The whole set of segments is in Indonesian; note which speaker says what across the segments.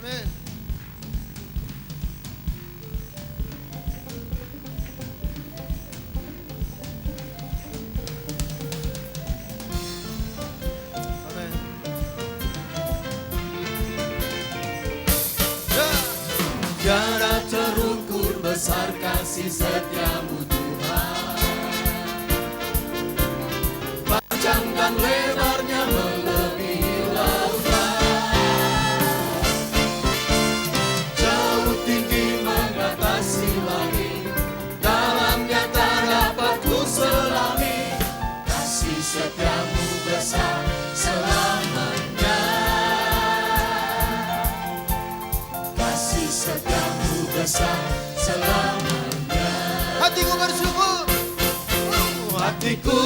Speaker 1: Amin.
Speaker 2: Tiada terukur besar kasih setiamu Tuhan, panjang dan lebarnya melebihi lautan, jauh tinggi mengatasi langit, dalamnya tak dapat ku selami, kasih setiamu besar selamanya. Kasih setiamu besar selamanya.
Speaker 1: Hatiku bersyukur.
Speaker 2: Hatiku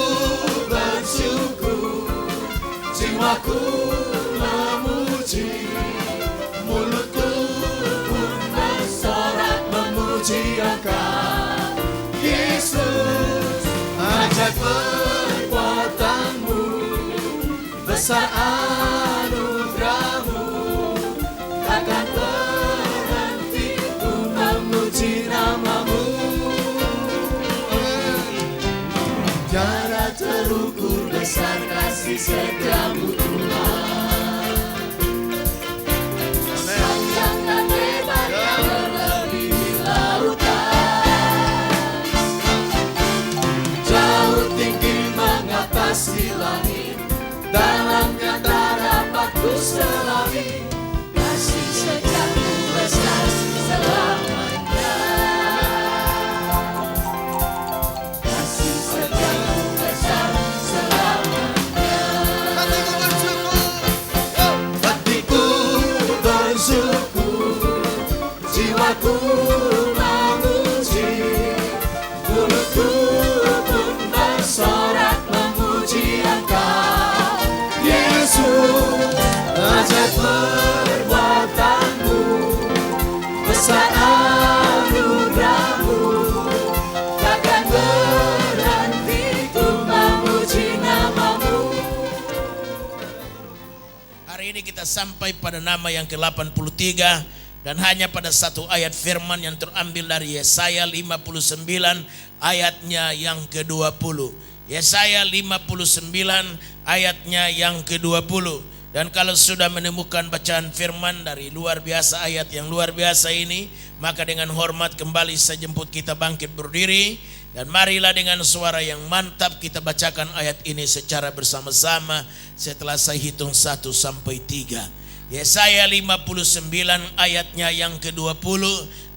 Speaker 2: bersyukur, jiwaku memuji, mulutku pun bersorak memuji Engkau, Yesus. Ajaib perbuatanmu, besar anugerahmu, takkan berhenti ku memuji namamu. Tiada terukur besar kasih setiamu Tuhan, panjang dan lebarnya melebihi lautan, jauh tinggi mengatasi langit, dalamnya tak dapat ku selami, kasih setiamu besar selamanya. Kasih setiamu besar selamanya.
Speaker 1: Hatiku bersyukur.
Speaker 2: Hatiku bersyukur, jiwaku memuji, mulutku pun bersorak memuji Engkau, Yesus. Ajaib perbuatanmu, besar anugerahmu, takkan berhenti ku memuji namamu.
Speaker 3: Hari ini kita sampai pada nama yang ke-83 dan hanya pada satu ayat firman yang terambil dari Yesaya 59 ayatnya yang ke-20. Yesaya 59 ayatnya yang ke-20. Dan kalau sudah menemukan bacaan firman dari luar biasa, ayat yang luar biasa ini, maka dengan hormat kembali saya jemput kita bangkit berdiri. Dan marilah dengan suara yang mantap kita bacakan ayat ini secara bersama-sama setelah saya hitung 1 sampai 3. Yesaya 59 ayatnya yang ke-20,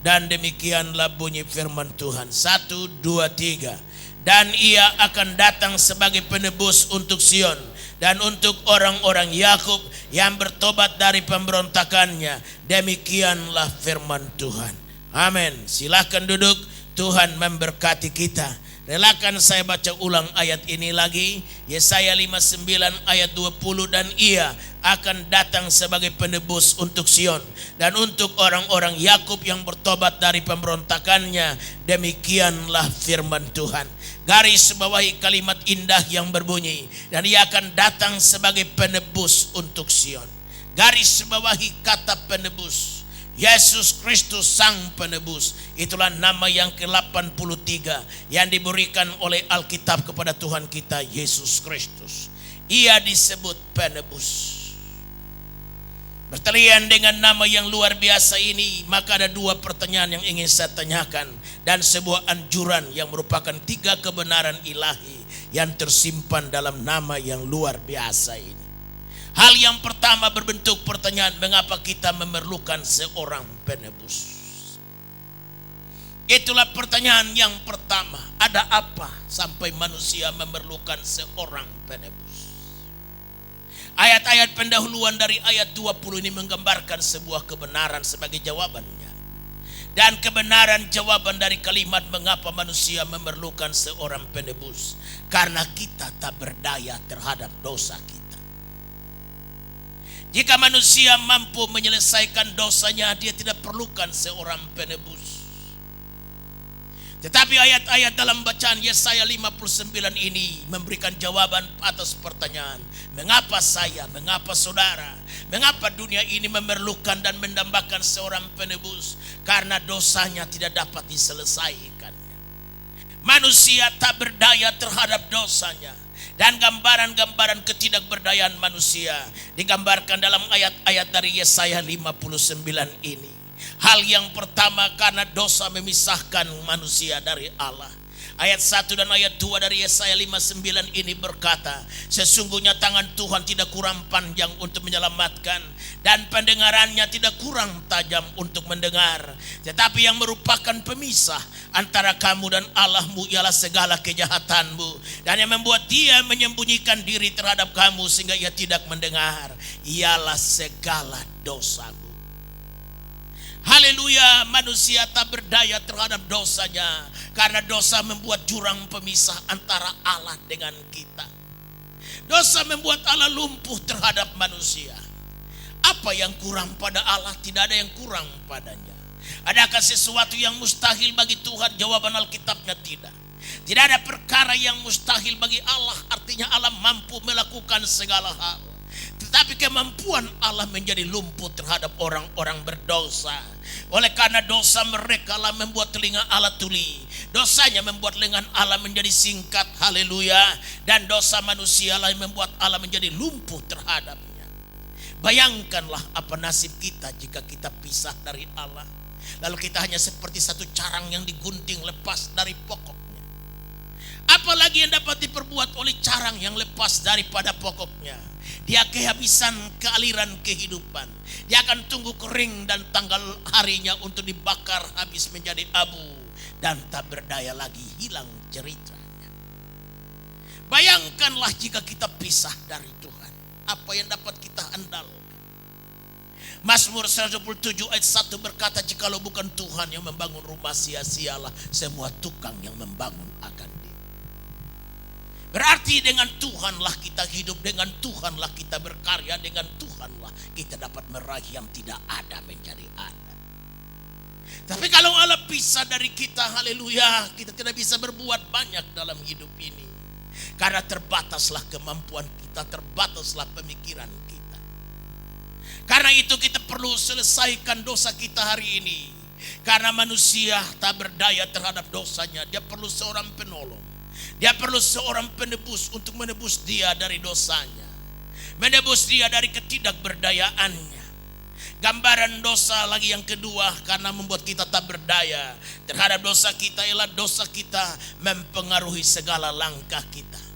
Speaker 3: dan demikianlah bunyi firman Tuhan. 1, 2, 3. Dan ia akan datang sebagai penebus untuk Sion dan untuk orang-orang Yakub yang bertobat dari pemberontakannya. Demikianlah firman Tuhan. Amin. Silakan duduk. Tuhan memberkati kita. Relakan saya baca ulang ayat ini lagi. Yesaya 59 ayat 20, dan ia akan datang sebagai penebus untuk Sion dan untuk orang-orang Yakub yang bertobat dari pemberontakannya. Demikianlah firman Tuhan. Garis bawahi kalimat indah yang berbunyi, dan ia akan datang sebagai penebus untuk Sion. Garis bawahi kata penebus. Yesus Kristus sang penebus. Itulah nama yang ke-83 yang diberikan oleh Alkitab kepada Tuhan kita Yesus Kristus. Ia disebut penebus. Bertalian dengan nama yang luar biasa ini, maka ada dua pertanyaan yang ingin saya tanyakan dan sebuah anjuran yang merupakan 3 kebenaran ilahi yang tersimpan dalam nama yang luar biasa ini. Hal yang pertama berbentuk pertanyaan, mengapa kita memerlukan seorang penebus? Itulah pertanyaan yang pertama. Ada apa sampai manusia memerlukan seorang penebus? Ayat-ayat pendahuluan dari ayat 20 ini menggambarkan sebuah kebenaran sebagai jawabannya. Dan kebenaran jawaban dari kalimat mengapa manusia memerlukan seorang penebus, karena kita tak berdaya terhadap dosa kita. Jika manusia mampu menyelesaikan dosanya, dia tidak perlukan seorang penebus. Tetapi ayat-ayat dalam bacaan Yesaya 59 ini memberikan jawaban atas pertanyaan, mengapa saya, mengapa saudara, mengapa dunia ini memerlukan dan mendambakan seorang penebus? Karena dosanya tidak dapat diselesaikan. Manusia tak berdaya terhadap dosanya. Dan gambaran-gambaran ketidakberdayaan manusia digambarkan dalam ayat-ayat dari Yesaya 59 ini. Hal yang pertama, karena dosa memisahkan manusia dari Allah. Ayat 1 dan ayat 2 dari Yesaya 59 ini berkata, sesungguhnya tangan Tuhan tidak kurang panjang untuk menyelamatkan, dan pendengarannya tidak kurang tajam untuk mendengar. Tetapi yang merupakan pemisah antara kamu dan Allahmu ialah segala kejahatanmu, dan yang membuat dia menyembunyikan diri terhadap kamu sehingga ia tidak mendengar ialah segala dosamu. Haleluya, manusia tak berdaya terhadap dosanya, karena dosa membuat jurang pemisah antara Allah dengan kita. Dosa membuat Allah lumpuh terhadap manusia. Apa yang kurang pada Allah? Tidak ada yang kurang padanya. Adakah sesuatu yang mustahil bagi Tuhan? Jawaban Alkitabnya tidak. Tidak ada perkara yang mustahil bagi Allah. Artinya Allah mampu melakukan segala hal. Tetapi kemampuan Allah menjadi lumpuh terhadap orang-orang berdosa. Oleh karena dosa mereka lah membuat telinga Allah tuli. Dosanya membuat lengan Allah menjadi singkat. Haleluya. Dan dosa manusia lah yang membuat Allah menjadi lumpuh terhadapnya. Bayangkanlah apa nasib kita jika kita pisah dari Allah. Lalu kita hanya seperti satu carang yang digunting lepas dari pokoknya. Apalagi yang dapat diperbuat oleh carang yang lepas daripada pokoknya? Dia kehabisan kealiran kehidupan. Dia akan tunggu kering dan tanggal harinya untuk dibakar habis menjadi abu, dan tak berdaya lagi, hilang ceritanya. Bayangkanlah jika kita pisah dari Tuhan, apa yang dapat kita andalkan? Mazmur 127 ayat 1 berkata, jikalau bukan Tuhan yang membangun rumah, sia-sialah semua tukang yang membangun akan dia. Berarti dengan Tuhanlah kita hidup, dengan Tuhanlah kita berkarya, dengan Tuhanlah kita dapat meraih yang tidak ada menjadi ada. Tapi kalau Allah pisah dari kita, haleluya, kita tidak bisa berbuat banyak dalam hidup ini. Karena terbataslah kemampuan kita, terbataslah pemikiran kita. Karena itu kita perlu selesaikan dosa kita hari ini. Karena manusia tak berdaya terhadap dosanya, dia perlu seorang penolong. Dia perlu seorang penebus untuk menebus dia dari dosanya, menebus dia dari ketidakberdayaannya. Gambaran dosa lagi yang kedua, karena membuat kita tak berdaya terhadap dosa kita, ialah dosa kita mempengaruhi segala langkah kita.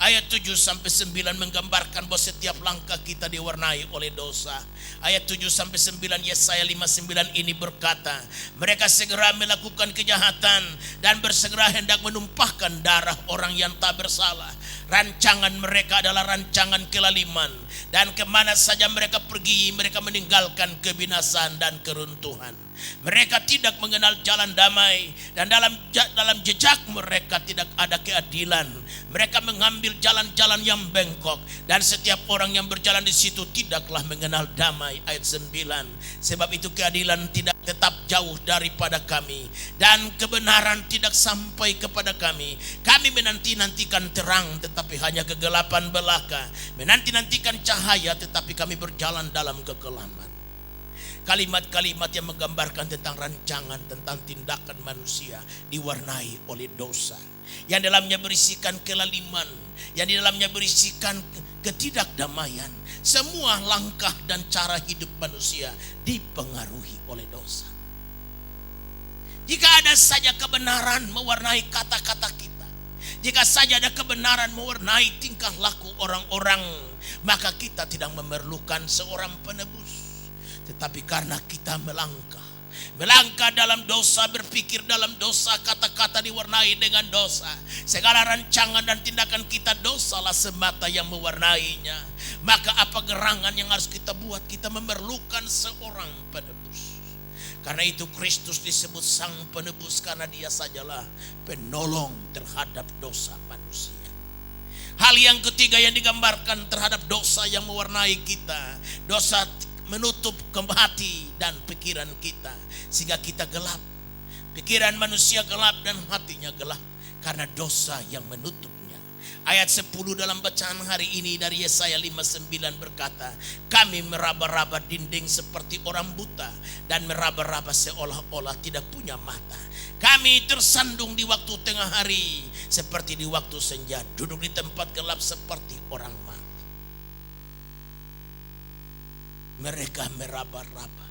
Speaker 3: Ayat 7-9 menggambarkan bahwa setiap langkah kita diwarnai oleh dosa. Ayat 7-9 Yesaya 59 ini berkata, mereka segera melakukan kejahatan dan bersegera hendak menumpahkan darah orang yang tak bersalah. Rancangan mereka adalah rancangan kelaliman, dan kemana saja mereka pergi, mereka meninggalkan kebinasaan dan keruntuhan. Mereka tidak mengenal jalan damai, dan dalam jejak mereka tidak ada keadilan. Mereka mengambil jalan-jalan yang bengkok, dan setiap orang yang berjalan di situ tidaklah mengenal damai. Ayat 9, sebab itu keadilan tidak tetap jauh daripada kami, dan kebenaran tidak sampai kepada kami. Kami menanti-nantikan terang, tetapi hanya kegelapan belaka. Menanti-nantikan cahaya, tetapi kami berjalan dalam kekelaman. Kalimat-kalimat yang menggambarkan tentang rancangan, tentang tindakan manusia diwarnai oleh dosa, yang dalamnya berisikan kelaliman, yang di dalamnya berisikan ketidakdamaian. Semua langkah dan cara hidup manusia dipengaruhi oleh dosa. Jika ada saja kebenaran mewarnai kata-kata kita, jika saja ada kebenaran mewarnai tingkah laku orang-orang, maka kita tidak memerlukan seorang penebus. Tetapi karena kita melangkah dalam dosa, berpikir dalam dosa, kata-kata diwarnai dengan dosa, segala rancangan dan tindakan kita dosalah semata yang mewarnainya. Maka apa gerangan yang harus kita buat? Kita memerlukan seorang penebus. Karena itu Kristus disebut sang penebus, karena dia sajalah penolong terhadap dosa manusia. Hal yang ketiga yang digambarkan terhadap dosa yang mewarnai kita, dosa menutup hati dan pikiran kita sehingga kita gelap. Pikiran manusia gelap dan hatinya gelap karena dosa yang menutupnya. Ayat 10 dalam bacaan hari ini dari Yesaya 59 berkata, kami meraba-raba dinding seperti orang buta dan meraba-raba seolah-olah tidak punya mata. Kami tersandung di waktu tengah hari seperti di waktu senja, duduk di tempat gelap seperti orang mati. Mereka meraba-raba.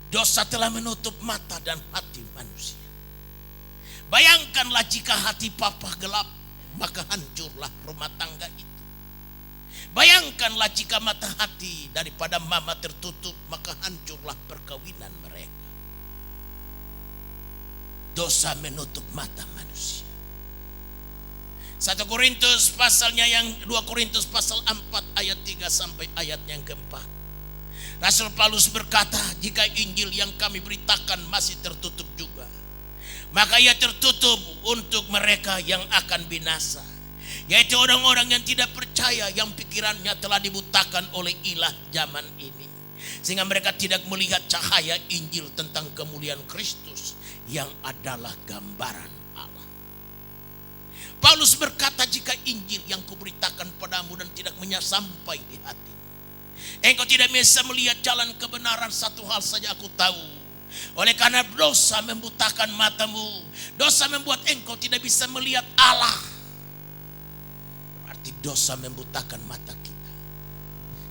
Speaker 3: Dosa telah menutup mata dan hati manusia. Bayangkanlah jika hati papa gelap, maka hancurlah rumah tangga itu. Bayangkanlah jika mata hati daripada mama tertutup, maka hancurlah perkawinan mereka. Dosa menutup mata manusia. 1 Korintus pasalnya yang 2 Korintus pasal 4 ayat 3 sampai ayat yang keempat. Rasul Paulus berkata, jika Injil yang kami beritakan masih tertutup juga, maka ia tertutup untuk mereka yang akan binasa, yaitu orang-orang yang tidak percaya, yang pikirannya telah dibutakan oleh ilah zaman ini, sehingga mereka tidak melihat cahaya Injil tentang kemuliaan Kristus yang adalah gambaran Allah. Paulus berkata, jika Injil yang kuberitakan padamu dan tidak sampai di hati, engkau tidak bisa melihat jalan kebenaran, satu hal saja aku tahu. Oleh karena dosa membutakan matamu, dosa membuat engkau tidak bisa melihat Allah. Berarti dosa membutakan mata kita.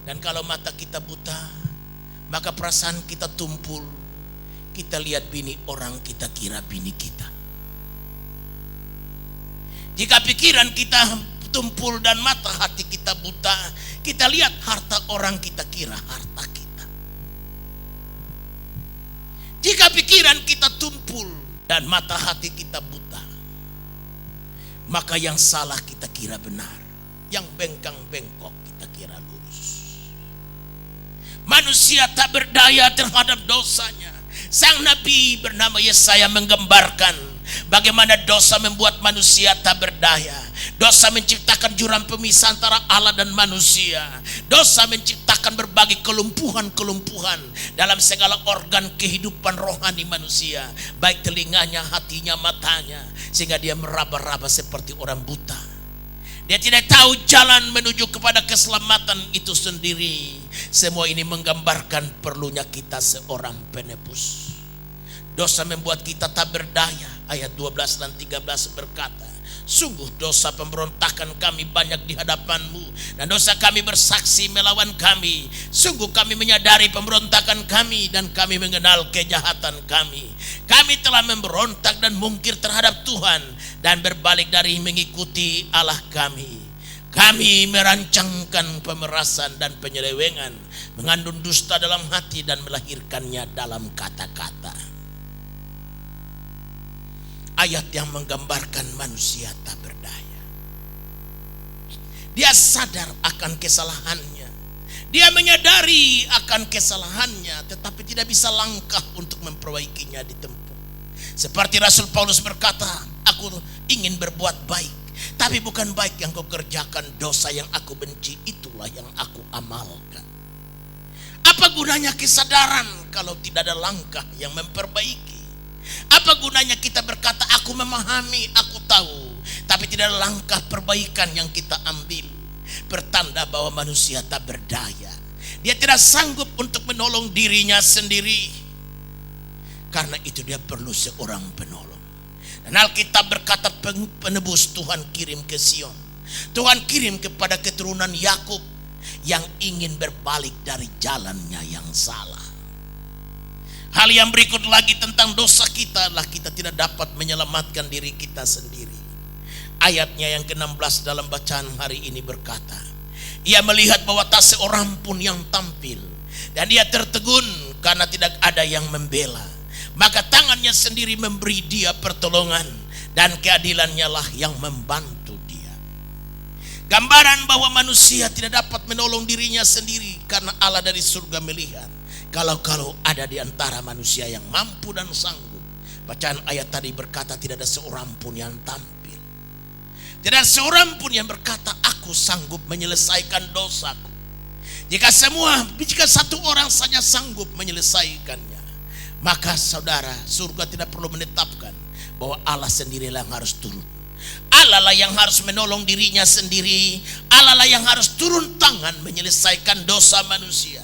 Speaker 3: Dan kalau mata kita buta, maka perasaan kita tumpul. Kita lihat bini orang, kita kira bini kita. Jika pikiran kita tumpul dan mata hati kita buta, kita lihat harta orang, kita kira harta kita. Jika pikiran kita tumpul dan mata hati kita buta, maka yang salah kita kira benar, yang bengkang-bengkok kita kira lurus. Manusia tak berdaya terhadap dosanya. Sang Nabi bernama Yesaya menggambarkan bagaimana dosa membuat manusia tak berdaya. Dosa menciptakan jurang pemisah antara Allah dan manusia. Dosa menciptakan berbagai kelumpuhan-kelumpuhan dalam segala organ kehidupan rohani manusia, baik telinganya, hatinya, matanya, sehingga dia meraba-raba seperti orang buta. Dia tidak tahu jalan menuju kepada keselamatan itu sendiri. Semua ini menggambarkan perlunya kita seorang penebus. Dosa membuat kita tak berdaya. Ayat 12 dan 13 berkata, sungguh dosa pemberontakan kami banyak di hadapanmu, dan dosa kami bersaksi melawan kami. Sungguh kami menyadari pemberontakan kami, dan kami mengenal kejahatan kami. Kami telah memberontak dan mungkir terhadap Tuhan, dan berbalik dari mengikuti Allah kami. Kami merancangkan pemerasan dan penyelewengan, mengandung dusta dalam hati dan melahirkannya dalam kata-kata. Ayat yang menggambarkan manusia tak berdaya. Dia sadar akan kesalahannya. Dia menyadari akan kesalahannya, tetapi tidak bisa langkah untuk memperbaikinya ditempuh. Seperti Rasul Paulus berkata, aku ingin berbuat baik, tapi bukan baik yang kau kerjakan, dosa yang aku benci itulah yang aku amalkan. Apa gunanya kesadaran kalau tidak ada langkah yang memperbaiki? Apa gunanya kita berkata aku memahami, aku tahu, tapi tidak ada langkah perbaikan yang kita ambil? Pertanda bahwa manusia tak berdaya. Dia tidak sanggup untuk menolong dirinya sendiri. Karena itu dia perlu seorang penolong. Dan Alkitab berkata penebus Tuhan kirim ke Sion. Tuhan kirim kepada keturunan Yakub yang ingin berbalik dari jalannya yang salah. Hal yang berikut lagi tentang dosa kita adalah kita tidak dapat menyelamatkan diri kita sendiri. Ayatnya yang ke-16 dalam bacaan hari ini berkata, ia melihat bahwa tak seorang pun yang tampil, dan dia tertegun karena tidak ada yang membela. Maka tangannya sendiri memberi dia pertolongan, dan keadilannya lah yang membantu dia. Gambaran bahwa manusia tidak dapat menolong dirinya sendiri, karena Allah dari surga melihat kalau ada di antara manusia yang mampu dan sanggup. Bacaan ayat tadi berkata tidak ada seorang pun yang tampil. Tidak ada seorang pun yang berkata aku sanggup menyelesaikan dosaku. Jika satu orang saja sanggup menyelesaikannya, maka saudara, surga tidak perlu menetapkan bahwa Allah sendirilah yang harus turun. Allah lah yang harus menolong dirinya sendiri. Allah lah yang harus turun tangan menyelesaikan dosa manusia.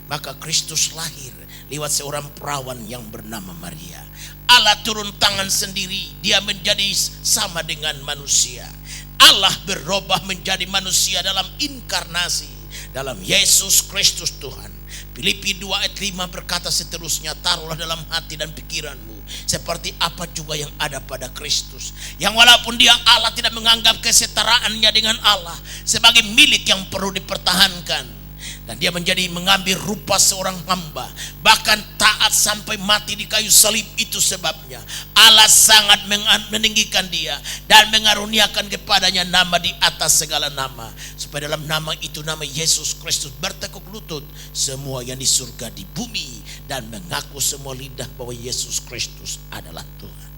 Speaker 3: Maka Kristus lahir lewat seorang perawan yang bernama Maria. Allah turun tangan sendiri, dia menjadi sama dengan manusia. Allah berubah menjadi manusia dalam inkarnasi, dalam Yesus Kristus Tuhan. Filipi 2 ayat 5 berkata seterusnya, taruhlah dalam hati dan pikiranmu seperti apa juga yang ada pada Kristus, yang walaupun dia Allah tidak menganggap kesetaraannya dengan Allah sebagai milik yang perlu dipertahankan, dan dia mengambil rupa seorang hamba, bahkan taat sampai mati di kayu salib. Itu sebabnya Allah sangat meninggikan dia dan mengaruniakan kepadanya nama di atas segala nama, supaya dalam nama itu, nama Yesus Kristus, bertekuk lutut semua yang di surga, di bumi, dan mengaku semua lidah bahwa Yesus Kristus adalah Tuhan.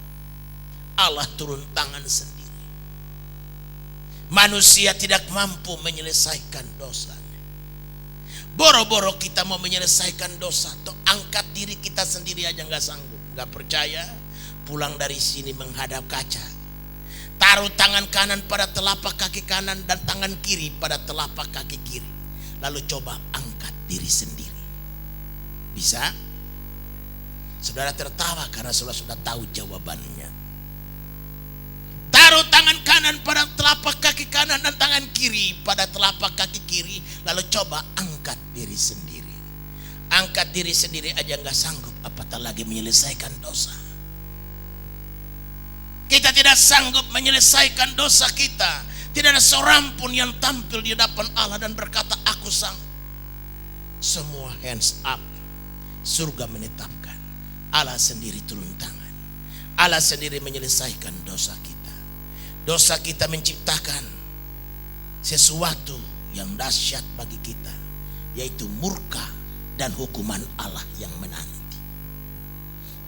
Speaker 3: Allah turun tangan sendiri. Manusia tidak mampu menyelesaikan dosanya. Boro-boro kita mau menyelesaikan dosa, atau angkat diri kita sendiri aja nggak sanggup. Nggak percaya, pulang dari sini menghadap kaca, taruh tangan kanan pada telapak kaki kanan dan tangan kiri pada telapak kaki kiri, lalu coba angkat diri sendiri. Bisa? Saudara tertawa karena saudara sudah tahu jawabannya. Taruh tangan kanan pada telapak kaki kanan dan tangan kiri pada telapak kaki kiri, lalu coba angkat diri sendiri. Angkat diri sendiri aja nggak sanggup, apatah lagi menyelesaikan dosa. Kita tidak sanggup menyelesaikan dosa kita. Tidak ada seorang pun yang tampil di hadapan Allah dan berkata, aku sanggup. Semua hands up. Surga menetapkan, Allah sendiri turun tangan. Allah sendiri menyelesaikan dosa kita. Dosa kita menciptakan sesuatu yang dahsyat bagi kita, yaitu murka dan hukuman Allah yang menanti.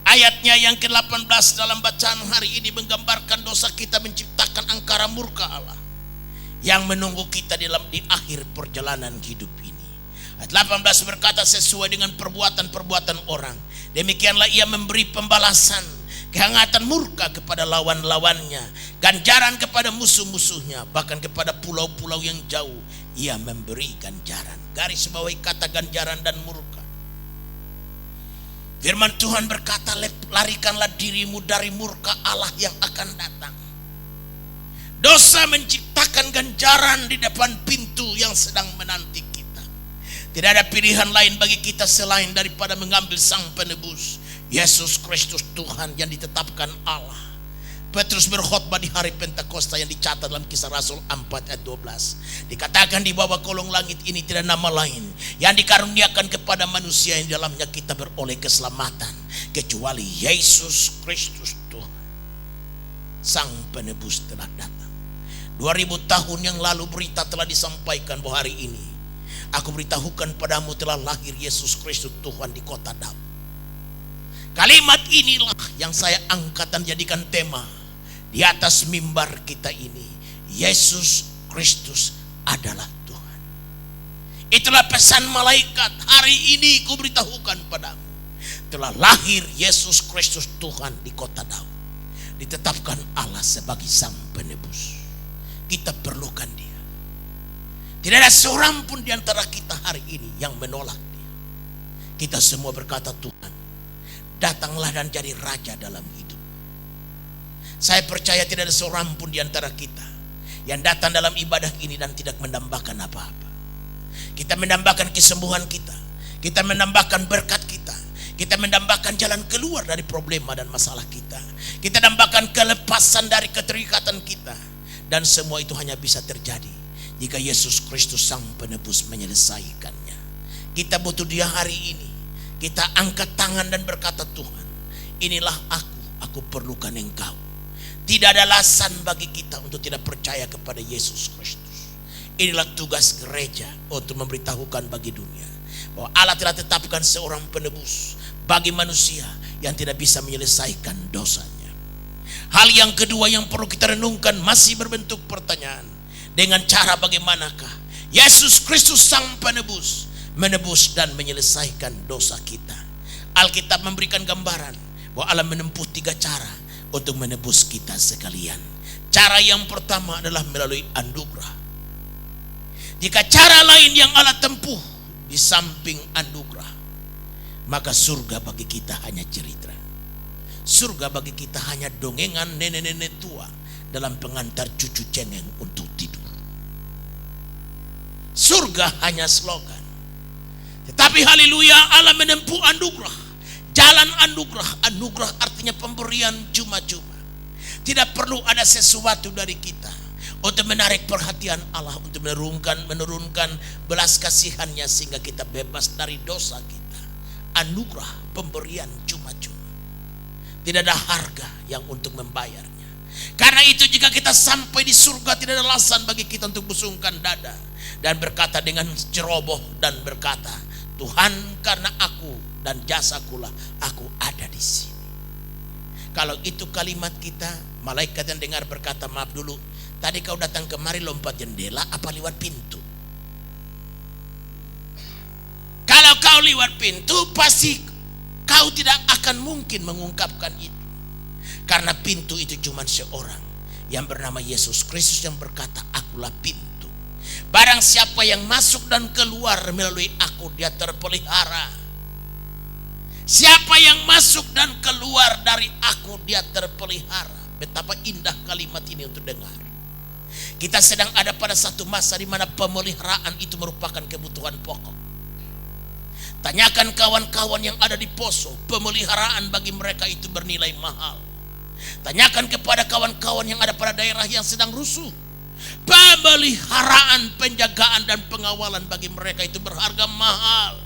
Speaker 3: Ayatnya yang ke-18 dalam bacaan hari ini menggambarkan dosa kita menciptakan angkara murka Allah yang menunggu kita di akhir perjalanan hidup ini. Ayat 18 berkata, sesuai dengan perbuatan-perbuatan orang, demikianlah ia memberi pembalasan, kehangatan murka kepada lawan-lawannya, ganjaran kepada musuh-musuhnya, bahkan kepada pulau-pulau yang jauh ia memberi ganjaran. Garis bawahi kata ganjaran dan murka. Firman Tuhan berkata, larikanlah dirimu dari murka Allah yang akan datang. Dosa menciptakan ganjaran di depan pintu yang sedang menanti kita. Tidak ada pilihan lain bagi kita selain daripada mengambil sang penebus, Yesus Kristus Tuhan yang ditetapkan Allah. Petrus berkhotbah di hari Pentakosta yang dicatat dalam Kisah Rasul 4 ayat 12. Dikatakan di bawah kolong langit ini tidak nama lain yang dikaruniakan kepada manusia yang dalamnya kita beroleh keselamatan, kecuali Yesus Kristus Tuhan. Sang penebus telah datang. 2000 tahun yang lalu berita telah disampaikan bahwa hari ini aku beritahukan padamu telah lahir Yesus Kristus Tuhan di kota Daud. Kalimat inilah yang saya angkat dan jadikan tema di atas mimbar kita ini. Yesus Kristus adalah Tuhan. Itulah pesan malaikat. Hari ini ku beritahukan padamu, telah lahir Yesus Kristus Tuhan di kota Daud. Ditetapkan Allah sebagai sang penebus. Kita perlukan dia. Tidak ada seorang pun di antara kita hari ini yang menolak dia. Kita semua berkata, Tuhan, datanglah dan jadi raja dalam hidup. Saya percaya tidak ada seorang pun di antara kita yang datang dalam ibadah ini dan tidak menambahkan apa-apa. Kita menambahkan kesembuhan kita, kita menambahkan berkat kita, kita menambahkan jalan keluar dari problema dan masalah kita, kita menambahkan kelepasan dari keterikatan kita. Dan semua itu hanya bisa terjadi jika Yesus Kristus sang penebus menyelesaikannya. Kita butuh dia hari ini. Kita angkat tangan dan berkata, Tuhan, inilah aku perlukan engkau. Tidak ada alasan bagi kita untuk tidak percaya kepada Yesus Kristus. Inilah tugas gereja untuk memberitahukan bagi dunia bahwa Allah telah tetapkan seorang penebus bagi manusia yang tidak bisa menyelesaikan dosanya. Hal yang kedua yang perlu kita renungkan masih berbentuk pertanyaan. Dengan cara bagaimanakah Yesus Kristus sang penebus menebus dan menyelesaikan dosa kita? Alkitab memberikan gambaran bahwa Allah menempuh 3 cara untuk menebus kita sekalian. Cara yang pertama adalah melalui anugerah. Jika cara lain yang Allah tempuh di samping anugerah, maka surga bagi kita hanya cerita. Surga bagi kita hanya dongengan nenek-nenek tua dalam pengantar cucu cengeng untuk tidur. Surga hanya slogan. Tetapi haleluya, Allah menempuh anugerah. Jalan anugerah. Anugerah artinya pemberian cuma-cuma. Tidak perlu ada sesuatu dari kita untuk menarik perhatian Allah, untuk menurunkan belas kasihannya sehingga kita bebas dari dosa kita. Anugerah, pemberian cuma-cuma. Tidak ada harga yang untuk membayarnya. Karena itu jika kita sampai di surga, tidak ada alasan bagi kita untuk busungkan dada dan berkata dengan ceroboh dan berkata, Tuhan, karena aku dan jasakulah aku ada di sini. Kalau itu kalimat kita, malaikat yang dengar berkata, maaf dulu, tadi kau datang kemari lompat jendela apa lewat pintu? Kalau kau lewat pintu, pasti kau tidak akan mungkin mengungkapkan itu. Karena pintu itu cuma seorang yang bernama Yesus Kristus yang berkata, akulah pintu. Barang siapa yang masuk dan keluar melalui aku, dia terpelihara. Siapa yang masuk dan keluar dari aku, dia terpelihara. Betapa indah kalimat ini untuk dengar. Kita sedang ada pada satu masa di mana pemeliharaan itu merupakan kebutuhan pokok. Tanyakan kawan-kawan yang ada di Poso, pemeliharaan bagi mereka itu bernilai mahal. Tanyakan kepada kawan-kawan yang ada pada daerah yang sedang rusuh, pemeliharaan, penjagaan dan pengawalan bagi mereka itu berharga mahal.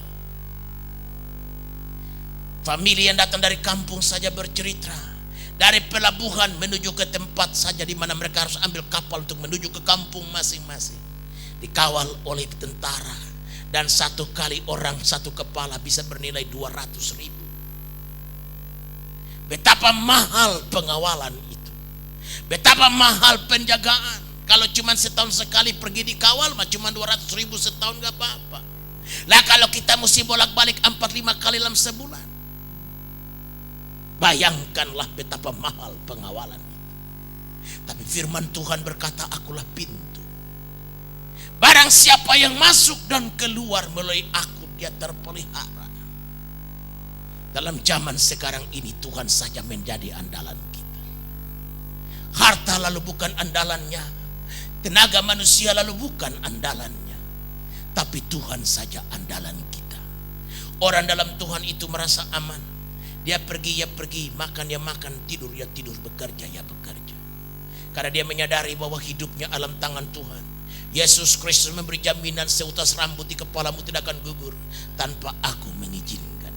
Speaker 3: Famili yang datang dari kampung saja bercerita, dari pelabuhan menuju ke tempat saja di mana mereka harus ambil kapal untuk menuju ke kampung masing-masing, dikawal oleh tentara, dan satu kali orang satu kepala bisa bernilai 200.000. Betapa mahal pengawalan itu, betapa mahal penjagaan. Kalau cuma setahun sekali pergi dikawal, mah cuma 200.000 setahun gak apa-apa. Lah kalau kita mesti bolak-balik 4-5 kali dalam sebulan, bayangkanlah betapa mahal pengawalan itu. Tapi firman Tuhan berkata, akulah pintu. Barang siapa yang masuk dan keluar melalui aku, dia terpelihara. Dalam zaman sekarang ini Tuhan saja menjadi andalan kita. Harta lalu bukan andalannya, tenaga manusia lalu bukan andalannya, tapi Tuhan saja andalan kita. Orang dalam Tuhan itu merasa aman. Dia pergi ya pergi, makan ya makan, tidur ya tidur, bekerja ya bekerja. Karena dia menyadari bahwa hidupnya alam tangan Tuhan. Yesus Kristus memberi jaminan seutas rambut di kepalamu tidak akan gugur tanpa aku mengizinkan.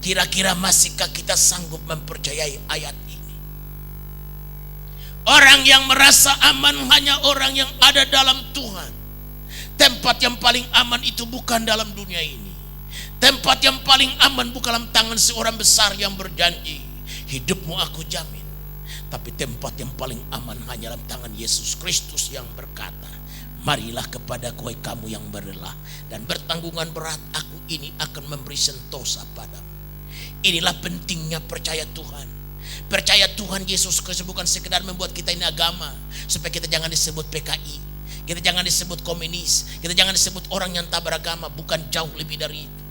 Speaker 3: Kira-kira masihkah kita sanggup mempercayai ayat ini? Orang yang merasa aman hanya orang yang ada dalam Tuhan. Tempat yang paling aman itu bukan dalam dunia ini. Tempat yang paling aman bukan dalam tangan seorang besar yang berjanji, hidupmu aku jamin. Tapi tempat yang paling aman hanya dalam tangan Yesus Kristus yang berkata, marilah kepadaku hai kamu yang berlelah dan bertanggungan berat, aku ini akan memberi sentosa padamu. Inilah pentingnya percaya Tuhan. Percaya Tuhan Yesus Kristus bukan sekedar membuat kita ini agama, supaya kita jangan disebut PKI, kita jangan disebut komunis, kita jangan disebut orang yang tak beragama. Bukan, jauh lebih dari itu.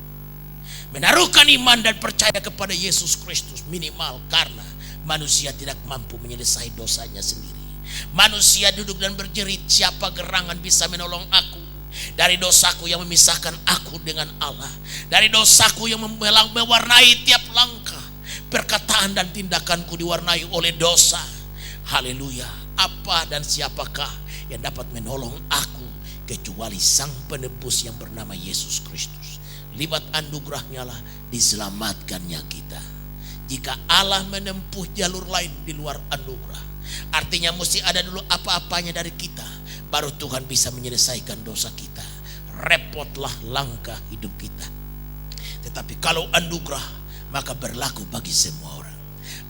Speaker 3: Menaruhkan iman dan percaya kepada Yesus Kristus minimal karena manusia tidak mampu menyelesaikan dosanya sendiri. Manusia duduk dan berjerit, siapa gerangan bisa menolong aku dari dosaku yang memisahkan aku dengan Allah, dari dosaku yang mewarnai tiap langkah. Perkataan dan tindakanku diwarnai oleh dosa. Haleluya. Apa dan siapakah yang dapat menolong aku kecuali Sang Penebus yang bernama Yesus Kristus. Libat anugerahnya lah diselamatkannya kita. Jika Allah menempuh jalur lain di luar anugerah, artinya mesti ada dulu apa-apanya dari kita, baru Tuhan bisa menyelesaikan dosa kita. Repotlah langkah hidup kita. Tetapi kalau anugerah, maka berlaku bagi semua orang.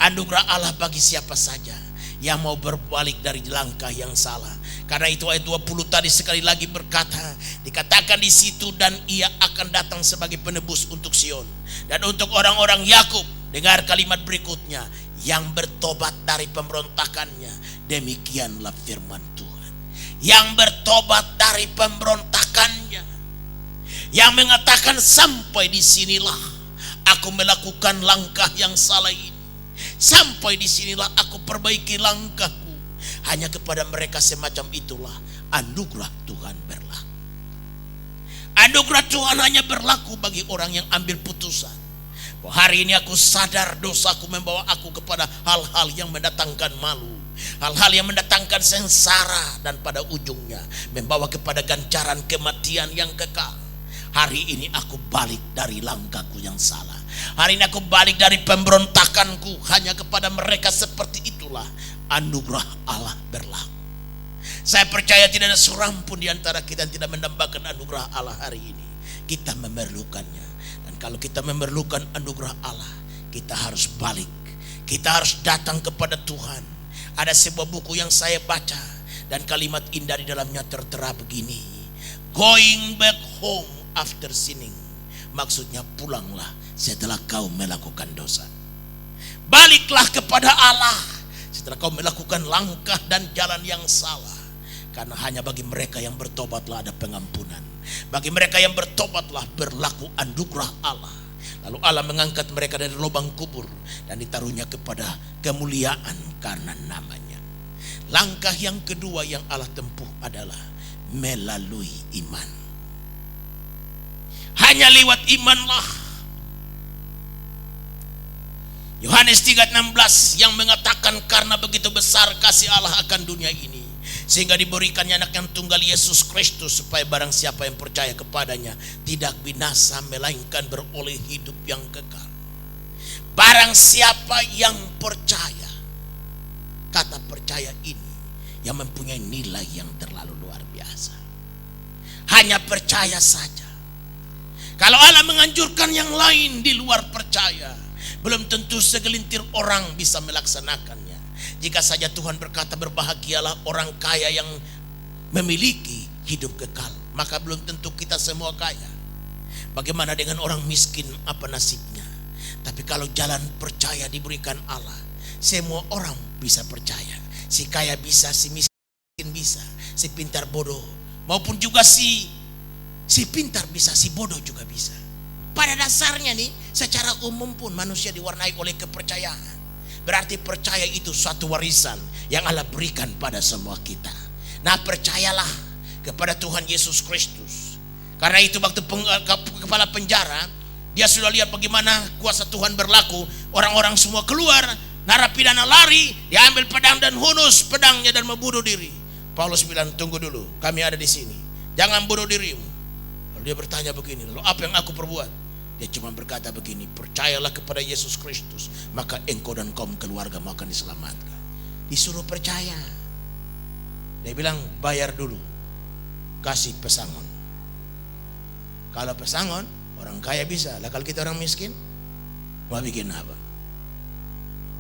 Speaker 3: Anugerah Allah bagi siapa saja yang mau berbalik dari langkah yang salah. Karena itu ayat 20 tadi sekali lagi berkata, dikatakan di situ, dan ia akan datang sebagai penebus untuk Sion dan untuk orang-orang Yakub. Dengar kalimat berikutnya, yang bertobat dari pemberontakannya. Demikianlah firman Tuhan. Yang bertobat dari pemberontakannya, yang mengatakan sampai di sinilah aku melakukan langkah yang salah ini. Sampai di sinilah aku perbaiki langkahku. Hanya kepada mereka semacam itulah anugerah Tuhan berlaku. Anugerah Tuhan hanya berlaku bagi orang yang ambil putusan bahwa hari ini aku sadar dosaku membawa aku kepada hal-hal yang mendatangkan malu, hal-hal yang mendatangkan sengsara, dan pada ujungnya membawa kepada ganjaran kematian yang kekal. Hari ini aku balik dari langkahku yang salah. Hari ini aku balik dari pemberontakanku. Hanya kepada mereka seperti itulah anugerah Allah berlaku. Saya percaya tidak ada seorang pun di antara kita yang tidak mendambakan anugerah Allah hari ini. Kita memerlukannya. Dan kalau kita memerlukan anugerah Allah, kita harus balik. Kita harus datang kepada Tuhan. Ada sebuah buku yang saya baca, dan kalimat indah di dalamnya tertera begini: going back home after sinning. Maksudnya pulanglah setelah kau melakukan dosa. Baliklah kepada Allah setelah kau melakukan langkah dan jalan yang salah. Karena hanya bagi mereka yang bertobatlah ada pengampunan. Bagi mereka yang bertobatlah berlaku anugerah Allah. Lalu Allah mengangkat mereka dari lubang kubur dan ditaruhnya kepada kemuliaan karena namanya. Langkah yang kedua yang Allah tempuh adalah melalui iman. Hanya lewat imanlah. Yohanes 3:16 yang mengatakan, karena begitu besar kasih Allah akan dunia ini, sehingga diberikannya anak yang tunggal, Yesus Kristus, supaya barang siapa yang percaya kepadanya tidak binasa melainkan beroleh hidup yang kekal. Barang siapa yang percaya, kata percaya ini yang mempunyai nilai yang terlalu luar biasa. Hanya percaya saja. Kalau Allah menganjurkan yang lain di luar percaya, belum tentu segelintir orang bisa melaksanakannya. Jika saja Tuhan berkata berbahagialah orang kaya yang memiliki hidup kekal, maka belum tentu kita semua kaya. Bagaimana dengan orang miskin, apa nasibnya? Tapi kalau jalan percaya diberikan Allah, semua orang bisa percaya. Si kaya bisa, si miskin bisa, si pintar bodoh, maupun juga si pintar bisa, si bodoh juga bisa. Pada dasarnya nih, secara umum pun manusia diwarnai oleh kepercayaan. Berarti percaya itu suatu warisan yang Allah berikan pada semua kita. Nah, percayalah kepada Tuhan Yesus Kristus. Karena itu waktu kepala penjara, dia sudah lihat bagaimana kuasa Tuhan berlaku. Orang-orang semua keluar, narapidana lari, dia ambil pedang dan hunus pedangnya dan membunuh diri. Paulus bilang, tunggu dulu, kami ada di sini, jangan bunuh dirimu. Dia bertanya begini, lalu apa yang aku perbuat? Dia cuma berkata begini, percayalah kepada Yesus Kristus, maka engkau dan kaum keluarga akan diselamatkan. Disuruh percaya. Dia bilang, bayar dulu, kasih pesangon. Kalau pesangon, orang kaya bisa. Lah kalau kita orang miskin, mau bikin apa?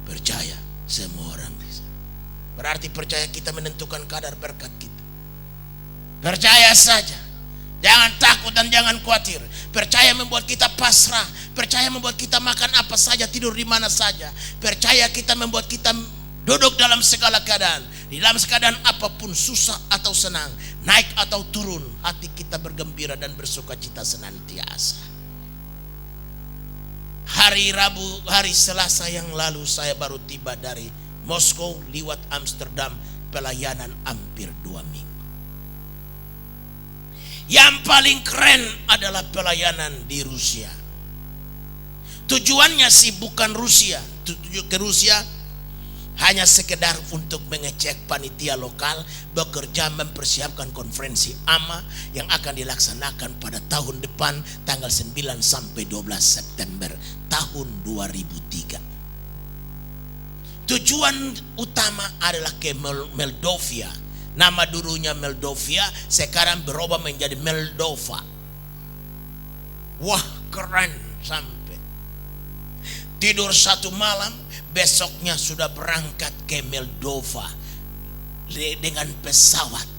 Speaker 3: Percaya, semua orang bisa. Berarti percaya kita menentukan kadar berkat kita. Percaya saja. Jangan takut dan jangan khawatir. Percaya membuat kita pasrah. Percaya membuat kita makan apa saja, tidur di mana saja. Percaya kita membuat kita duduk dalam segala keadaan. Di dalam keadaan apapun, susah atau senang, naik atau turun, hati kita bergembira dan bersuka cita senantiasa. Hari Selasa yang lalu saya baru tiba dari Moskow lewat Amsterdam, pelayanan hampir 2 minggu. Yang paling keren adalah pelayanan di Rusia. Tujuannya sih bukan Rusia. Tujuan ke Rusia hanya sekedar untuk mengecek panitia lokal bekerja mempersiapkan konferensi AMA yang akan dilaksanakan pada tahun depan tanggal 9 sampai 12 September tahun 2003. Tujuan utama adalah ke Moldova. Nama dulunya Moldova, sekarang berubah menjadi Moldova. Wah, keren sampai. Tidur 1 malam, besoknya sudah berangkat ke Moldova dengan pesawat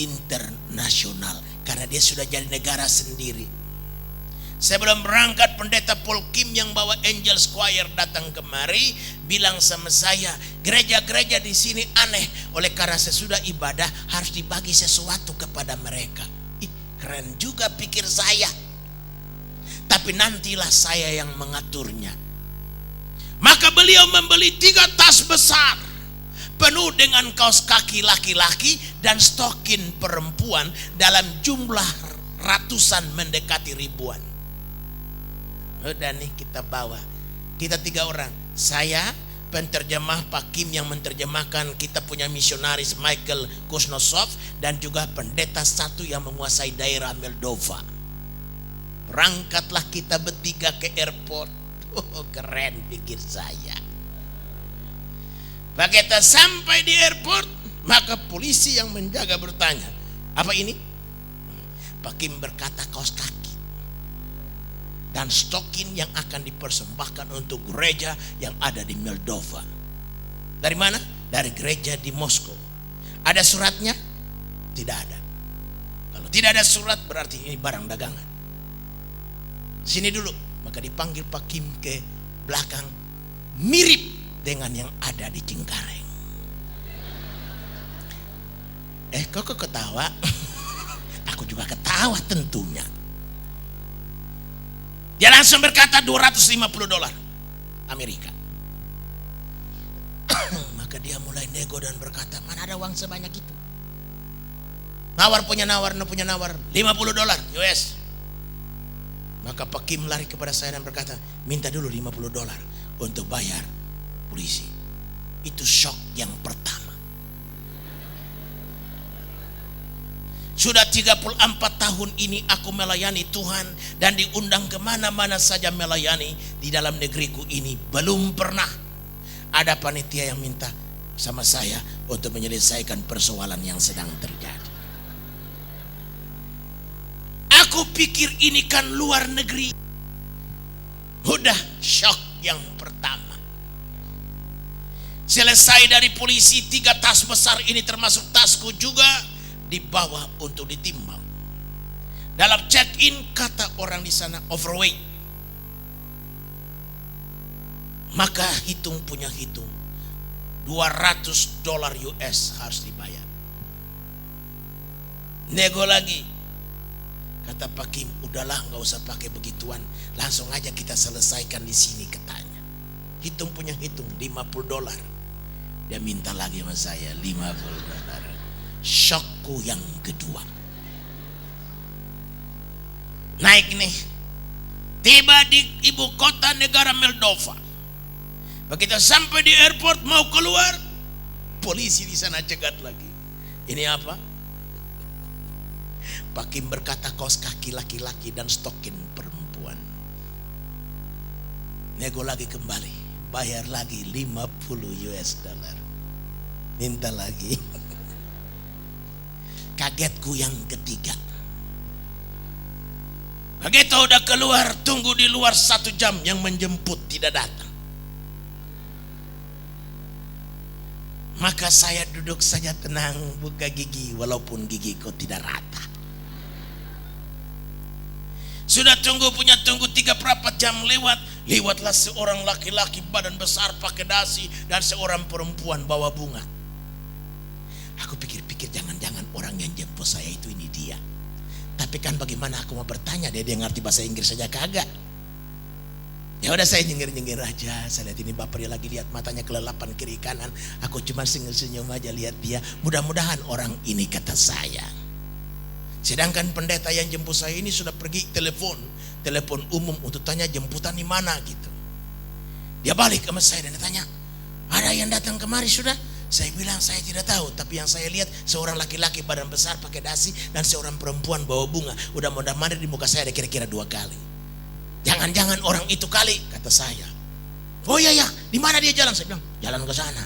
Speaker 3: internasional karena dia sudah jadi negara sendiri. Sebelum berangkat, pendeta Paul Kim yang bawa Angel Choir datang kemari, bilang sama saya, gereja-gereja di sini aneh, oleh karena sesudah ibadah harus dibagi sesuatu kepada mereka. Ih, keren juga pikir saya. Tapi nantilah saya yang mengaturnya. Maka beliau membeli 3 tas besar penuh dengan kaos kaki laki-laki dan stokin perempuan dalam jumlah ratusan mendekati ribuan. Udah nih kita bawa. Kita 3 orang. Saya, penterjemah Pak Kim yang menerjemahkan, kita punya misionaris Michael Kuznetsov, dan juga pendeta 1 yang menguasai daerah Moldova. Berangkatlah kita bertiga ke airport. Oh, keren pikir saya. Begitu sampai di airport, maka polisi yang menjaga bertanya, apa ini? Pak Kim berkata kaos kaki dan stokin yang akan dipersembahkan untuk gereja yang ada di Moldova. Dari mana? Dari gereja di Moskow. Ada suratnya? Tidak ada. Kalau tidak ada surat berarti ini barang dagangan. Sini dulu. Maka dipanggil Pak Kim ke belakang, mirip dengan yang ada di Cengkareng. Kok ketawa? Aku juga ketawa tentunya. Dia langsung berkata $250 Amerika. Maka dia mulai nego dan berkata, mana ada uang sebanyak itu? Nawar punya nawar $50 US. Maka Pak Kim lari kepada saya dan berkata, minta dulu $50 untuk bayar polisi. Itu shock yang pertama. Sudah 34 tahun ini aku melayani Tuhan dan diundang kemana-mana saja melayani di dalam negeriku ini. Belum pernah ada panitia yang minta sama saya untuk menyelesaikan persoalan yang sedang terjadi. Aku pikir ini kan luar negeri. Udah shock yang pertama. Selesai dari polisi, 3 tas besar ini termasuk tasku juga dibawa untuk ditimbang. Dalam check-in kata orang di sana overweight. Maka hitung $200 US harus dibayar. Nego lagi. Kata Pak Kim, udahlah nggak usah pakai begituan, langsung aja kita selesaikan di sini katanya. Hitung $50. Dia minta lagi sama saya $50. Syokku yang kedua. Naik nih, tiba di ibu kota negara Moldova. Begitu sampai di airport mau keluar, polisi di sana cegat lagi. Ini apa? Pak Kim berkata kaos kaki laki-laki dan stokin perempuan. Nego lagi kembali, bayar lagi $50. Minta lagi. Kagetku yang ketiga. Begitu udah keluar, tunggu di luar 1 jam, yang menjemput tidak datang. Maka saya duduk saja tenang, buka gigi walaupun gigiku tidak rata. Sudah tunggu 3-4 jam lewatlah seorang laki-laki badan besar pakai dasi dan seorang perempuan bawa bunga. Aku pikir-pikir jangan-jangan orang yang jemput saya itu ini dia. Tapi kan bagaimana aku mau bertanya, dia ngerti bahasa Inggris saja kagak. Ya udah saya nyengir-nyengir aja. Saya lihat ini bapak dia lagi lihat matanya kelelapan kiri kanan. Aku cuma senyum aja lihat dia. Mudah-mudahan orang ini kata saya. Sedangkan pendeta yang jemput saya ini sudah pergi telepon umum untuk tanya jemputan di mana gitu. Dia balik sama saya dan ditanya, ada yang datang kemari sudah? Saya bilang saya tidak tahu, tapi yang saya lihat seorang laki-laki badan besar pakai dasi dan seorang perempuan bawa bunga. Udah mondar-mandir di muka saya ada kira-kira 2 kali. Jangan-jangan orang itu kali, kata saya. Oh iya, di mana dia jalan? Saya bilang jalan ke sana.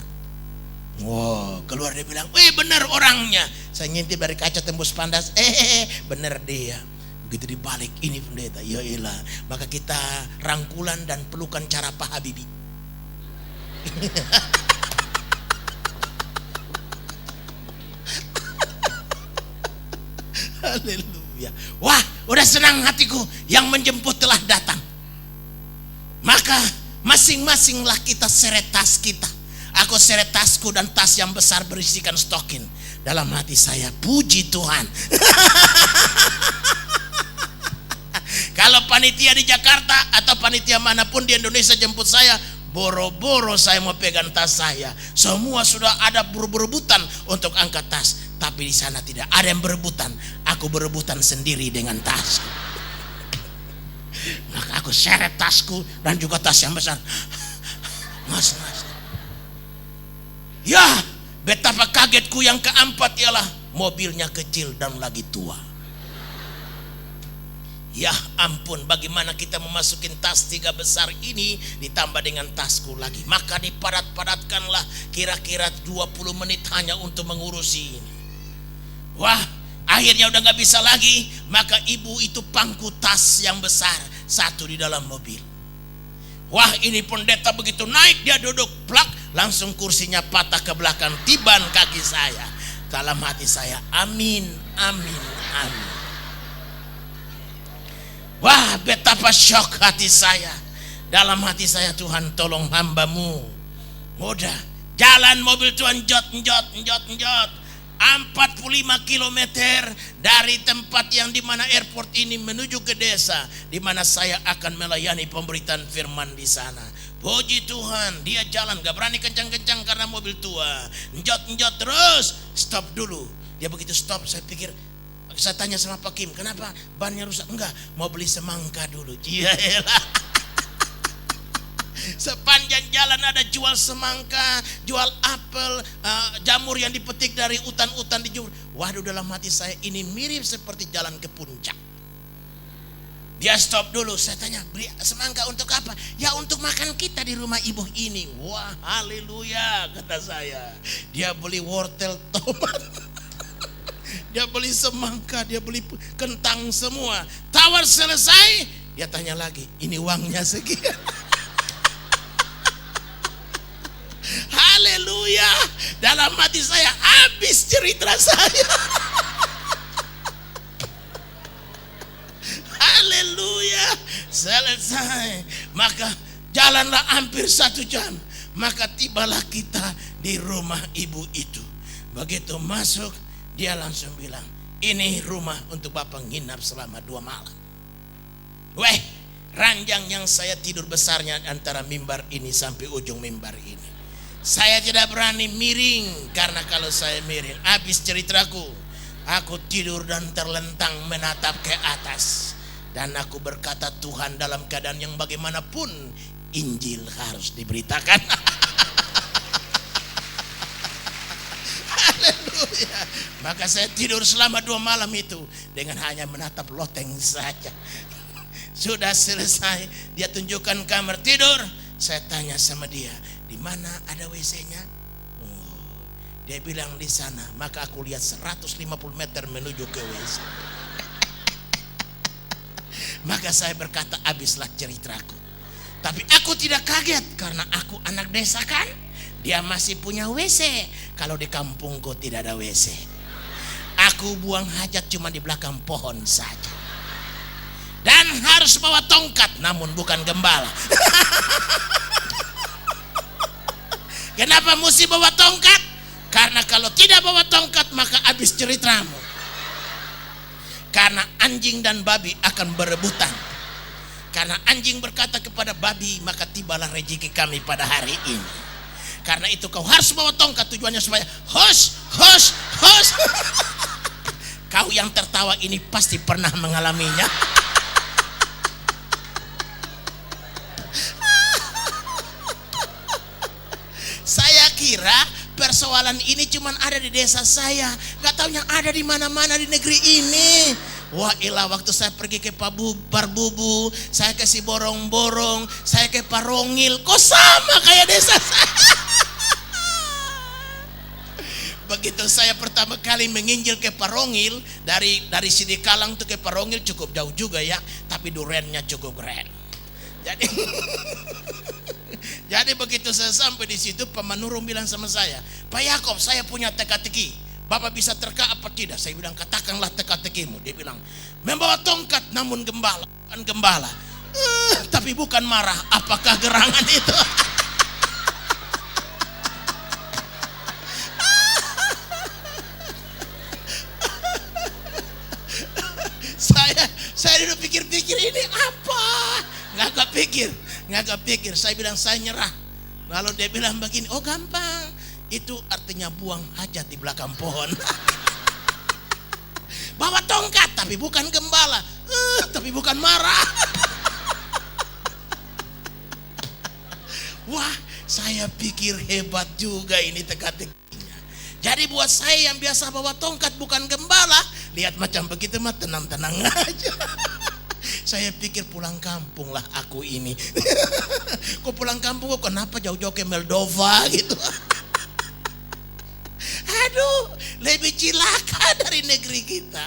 Speaker 3: Wow, keluar dia bilang, benar orangnya. Saya ngintip dari kaca tembus pandas, benar dia. Begitu dibalik, ini pendeta, ya ilah. Maka kita rangkulan dan pelukan cara Pak Habibie. Haleluya. Wah, udah senang hatiku, yang menjemput telah datang. Maka masing-masinglah kita seret tas kita. Aku seret tasku dan tas yang besar berisikan stokin. Dalam hati saya, puji Tuhan. Kalau panitia di Jakarta atau panitia manapun di Indonesia jemput saya, boro-boro saya mau pegang tas saya. Semua sudah ada berebutan untuk angkat tas. Tapi di sana tidak ada yang berebutan. Aku berebutan sendiri dengan tasku. Maka aku seret tasku dan juga tas yang besar. Mas. Ya, betapa kagetku yang keempat ialah mobilnya kecil dan lagi tua. Ya ampun, bagaimana kita memasukin tas 3 besar ini ditambah dengan tasku lagi. Maka dipadat-padatkanlah kira-kira 20 menit hanya untuk mengurusi ini. Wah, akhirnya udah gak bisa lagi. Maka ibu itu pangku tas yang besar satu di dalam mobil. Wah, ini pendeta begitu naik, dia duduk plak, langsung kursinya patah ke belakang, tiban kaki saya. Dalam hati saya, amin, amin, amin. Wah, betapa syok hati saya. Dalam hati saya, Tuhan tolong hamba-Mu. Udah, jalan mobil Tuhan jot. 45 km dari tempat yang dimana airport ini menuju ke desa di mana saya akan melayani pemberitaan firman di sana. Puji Tuhan, dia jalan gak berani kencang-kencang karena mobil tua. Njot terus, stop dulu. Dia begitu stop, saya pikir, saya tanya sama Pak Kim, kenapa bannya rusak? Enggak, mau beli semangka dulu. Iyalah. Sepanjang jalan ada jual semangka, jual apel, jamur yang dipetik dari hutan-hutan di jumur. Waduh, dalam hati saya ini mirip seperti jalan ke puncak. Dia stop dulu, saya tanya, beli semangka untuk apa? Ya untuk makan kita di rumah ibu ini. Wah, haleluya, kata saya. Dia beli wortel, tomat. Dia beli semangka, dia beli kentang semua. Tawar selesai, dia tanya lagi, ini uangnya sekian. Haleluya, dalam hati saya habis cerita saya. Haleluya, selesai. Maka jalanlah hampir 1 jam. Maka tibalah kita di rumah ibu itu. Begitu masuk, dia langsung bilang, ini rumah untuk Bapak nginap selama 2 malam. Weh, ranjang yang saya tidur besarnya antara mimbar ini sampai ujung mimbar ini. Saya tidak berani miring, karena kalau saya miring habis ceritaku. Aku tidur dan terlentang menatap ke atas. Dan aku berkata, Tuhan, dalam keadaan yang bagaimanapun Injil harus diberitakan. Haleluya. Maka saya tidur selama 2 malam itu dengan hanya menatap loteng saja. Sudah selesai, dia tunjukkan kamar tidur. Saya tanya sama dia, di mana ada WC-nya? Oh, dia bilang di sana. Maka aku lihat 150 meter menuju ke WC. Maka saya berkata, habislah ceritaku. Tapi aku tidak kaget karena aku anak desa kan. Dia masih punya WC. Kalau di kampungku tidak ada WC. Aku buang hajat cuma di belakang pohon saja. Dan harus bawa tongkat, namun bukan gembala. Kenapa mesti bawa tongkat? Karena kalau tidak bawa tongkat maka habis ceritamu. Karena anjing dan babi akan berebutan. Karena anjing berkata kepada babi, maka tibalah rezeki kami pada hari ini. Karena itu kau harus bawa tongkat, tujuannya supaya hos. Kau yang tertawa ini pasti pernah mengalaminya. Saya kira persoalan ini cuma ada di desa saya, gak taunya ada di mana-mana di negeri ini. Wah ilah, waktu saya pergi ke Parbubu, saya ke Siborong-borong, saya ke Parongil, kok sama kayak desa saya. Begitu saya pertama kali menginjil ke Parongil, dari Sidikalang tuh ke Parongil cukup jauh juga ya, tapi durennya cukup keren. Jadi begitu saya sampai di situ, Pak Manurung bilang sama saya, Pak Yakob, saya punya teka-teki. Bapak bisa terka apa tidak? Saya bilang, katakanlah teka-tekimu. Dia bilang, membawa tongkat namun gembala, bukan gembala. Tapi bukan marah. Apakah gerangan itu? Saya dulu pikir-pikir ini apa? Nggak kepikir. Saya bilang saya nyerah. Lalu dia bilang begini, oh gampang. Itu artinya buang hajat di belakang pohon. Bawa tongkat tapi bukan gembala, tapi bukan marah. Wah, saya pikir hebat juga ini teka-tekinya. Jadi buat saya yang biasa bawa tongkat bukan gembala, lihat macam begitu mah tenang-tenang aja. Saya pikir pulang kampung lah aku ini. Kok pulang kampung kok kenapa jauh-jauh ke Moldova gitu. Aduh, lebih cilaka dari negeri kita.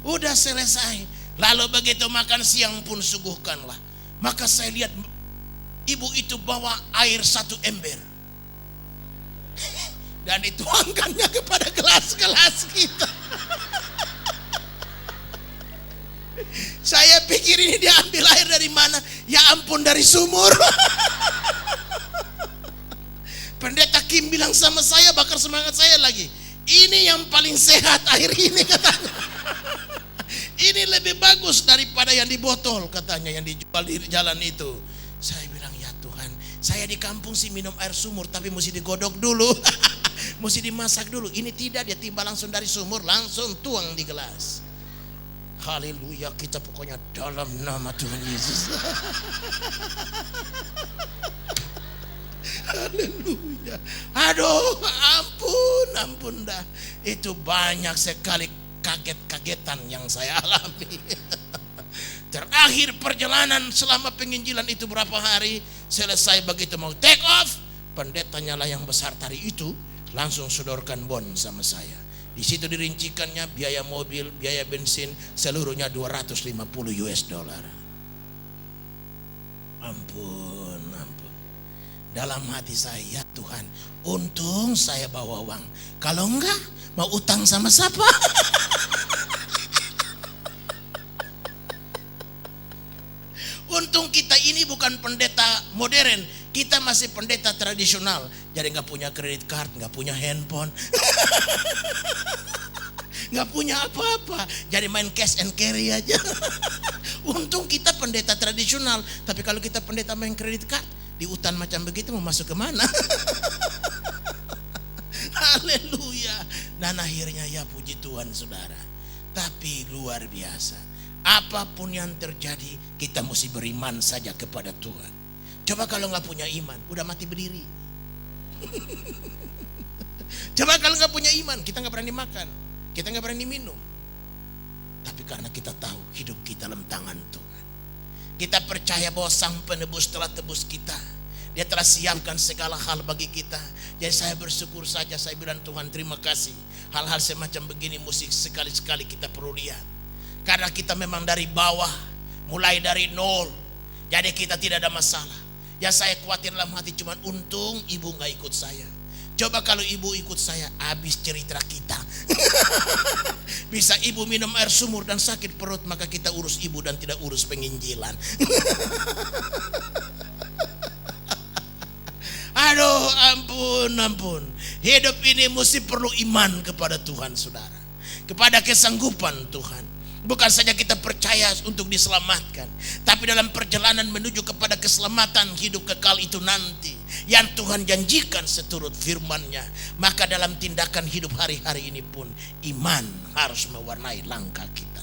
Speaker 3: Udah selesai. Lalu begitu makan siang pun suguhkanlah. Maka saya lihat ibu itu bawa air 1 ember. Dan dituangkannya kepada gelas-gelas kita. Saya pikir ini dia ambil air dari mana? Ya ampun, dari sumur. Pendeta Kim bilang sama saya, bakar semangat saya lagi. Ini yang paling sehat air ini katanya. Ini lebih bagus daripada yang di botol katanya, yang dijual di jalan itu. Saya bilang, ya Tuhan, saya di kampung sih minum air sumur, tapi mesti digodok dulu. Mesti dimasak dulu. Ini tidak, dia tiba langsung dari sumur, langsung tuang di gelas. Haleluya, kita pokoknya dalam nama Tuhan Yesus. Haleluya. Aduh, ampun dah. Itu banyak sekali kaget-kagetan yang saya alami. Terakhir perjalanan selama penginjilan itu berapa hari, selesai begitu mau take off, pendetanya lah yang besar tadi itu langsung sodorkan bon sama saya. Di situ dirincikannya biaya mobil, biaya bensin, seluruhnya $250. Ampun. Dalam hati saya, ya Tuhan, untung saya bawa uang. Kalau enggak, mau utang sama siapa? Untung kita ini bukan pendeta modern, kita masih pendeta tradisional. Jadi nggak punya kredit card, nggak punya handphone, nggak punya apa-apa. Jadi main cash and carry aja. Untung kita pendeta tradisional. Tapi kalau kita pendeta main kredit card, di hutan macam begitu mau masuk kemana? Haleluya. Dan akhirnya ya puji Tuhan saudara. Tapi luar biasa. Apapun yang terjadi, kita mesti beriman saja kepada Tuhan. Coba kalau nggak punya iman, udah mati berdiri. Coba kalau nggak punya iman, kita nggak berani makan, kita nggak berani minum. Tapi karena kita tahu hidup kita dalam tangan Tuhan, kita percaya bahwa Sang Penebus telah tebus kita. Dia telah siapkan segala hal bagi kita. Jadi saya bersyukur saja, saya bilang Tuhan terima kasih. Hal-hal semacam begini mesti sekali-sekali kita perlu lihat. Karena kita memang dari bawah, mulai dari nol. Jadi kita tidak ada masalah. Yang saya khawatir dalam hati cuma untung ibu gak ikut saya. Coba kalau ibu ikut saya, habis cerita kita. Bisa ibu minum air sumur dan sakit perut, maka kita urus ibu dan tidak urus penginjilan. Aduh, ampun. Hidup ini mesti perlu iman kepada Tuhan saudara, kepada kesanggupan Tuhan. Bukan saja kita percaya untuk diselamatkan, tapi dalam perjalanan menuju kepada keselamatan hidup kekal itu nanti, yang Tuhan janjikan seturut firman-Nya. Maka dalam tindakan hidup hari-hari ini pun iman harus mewarnai langkah kita.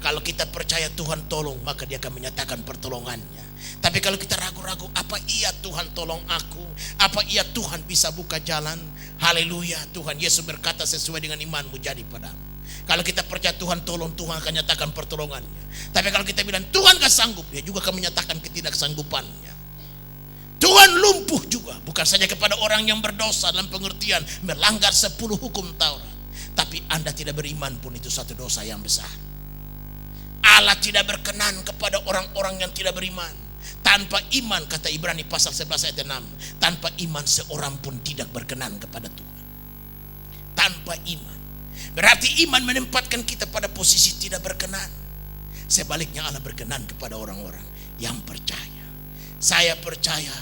Speaker 3: Kalau kita percaya Tuhan tolong, maka Dia akan menyatakan pertolongannya. Tapi kalau kita ragu-ragu, apa iya Tuhan tolong aku? Apa iya Tuhan bisa buka jalan? Haleluya, Tuhan Yesus berkata sesuai dengan imanmu jadi padamu. Kalau kita percaya Tuhan tolong, Tuhan akan nyatakan pertolongannya. Tapi kalau kita bilang Tuhan gak sanggup, Dia juga akan menyatakan ketidaksanggupannya. Tuhan lumpuh juga, bukan saja kepada orang yang berdosa dalam pengertian melanggar 10 hukum Taurat. Tapi Anda tidak beriman pun itu satu dosa yang besar. Allah tidak berkenan kepada orang-orang yang tidak beriman. Tanpa iman, kata Ibrani pasal 11 ayat 6, tanpa iman seorang pun tidak berkenan kepada Tuhan. tanpa iman. Berarti iman menempatkan kita pada posisi tidak berkenan. Sebaliknya Allah berkenan kepada orang-orang yang percaya. Saya percaya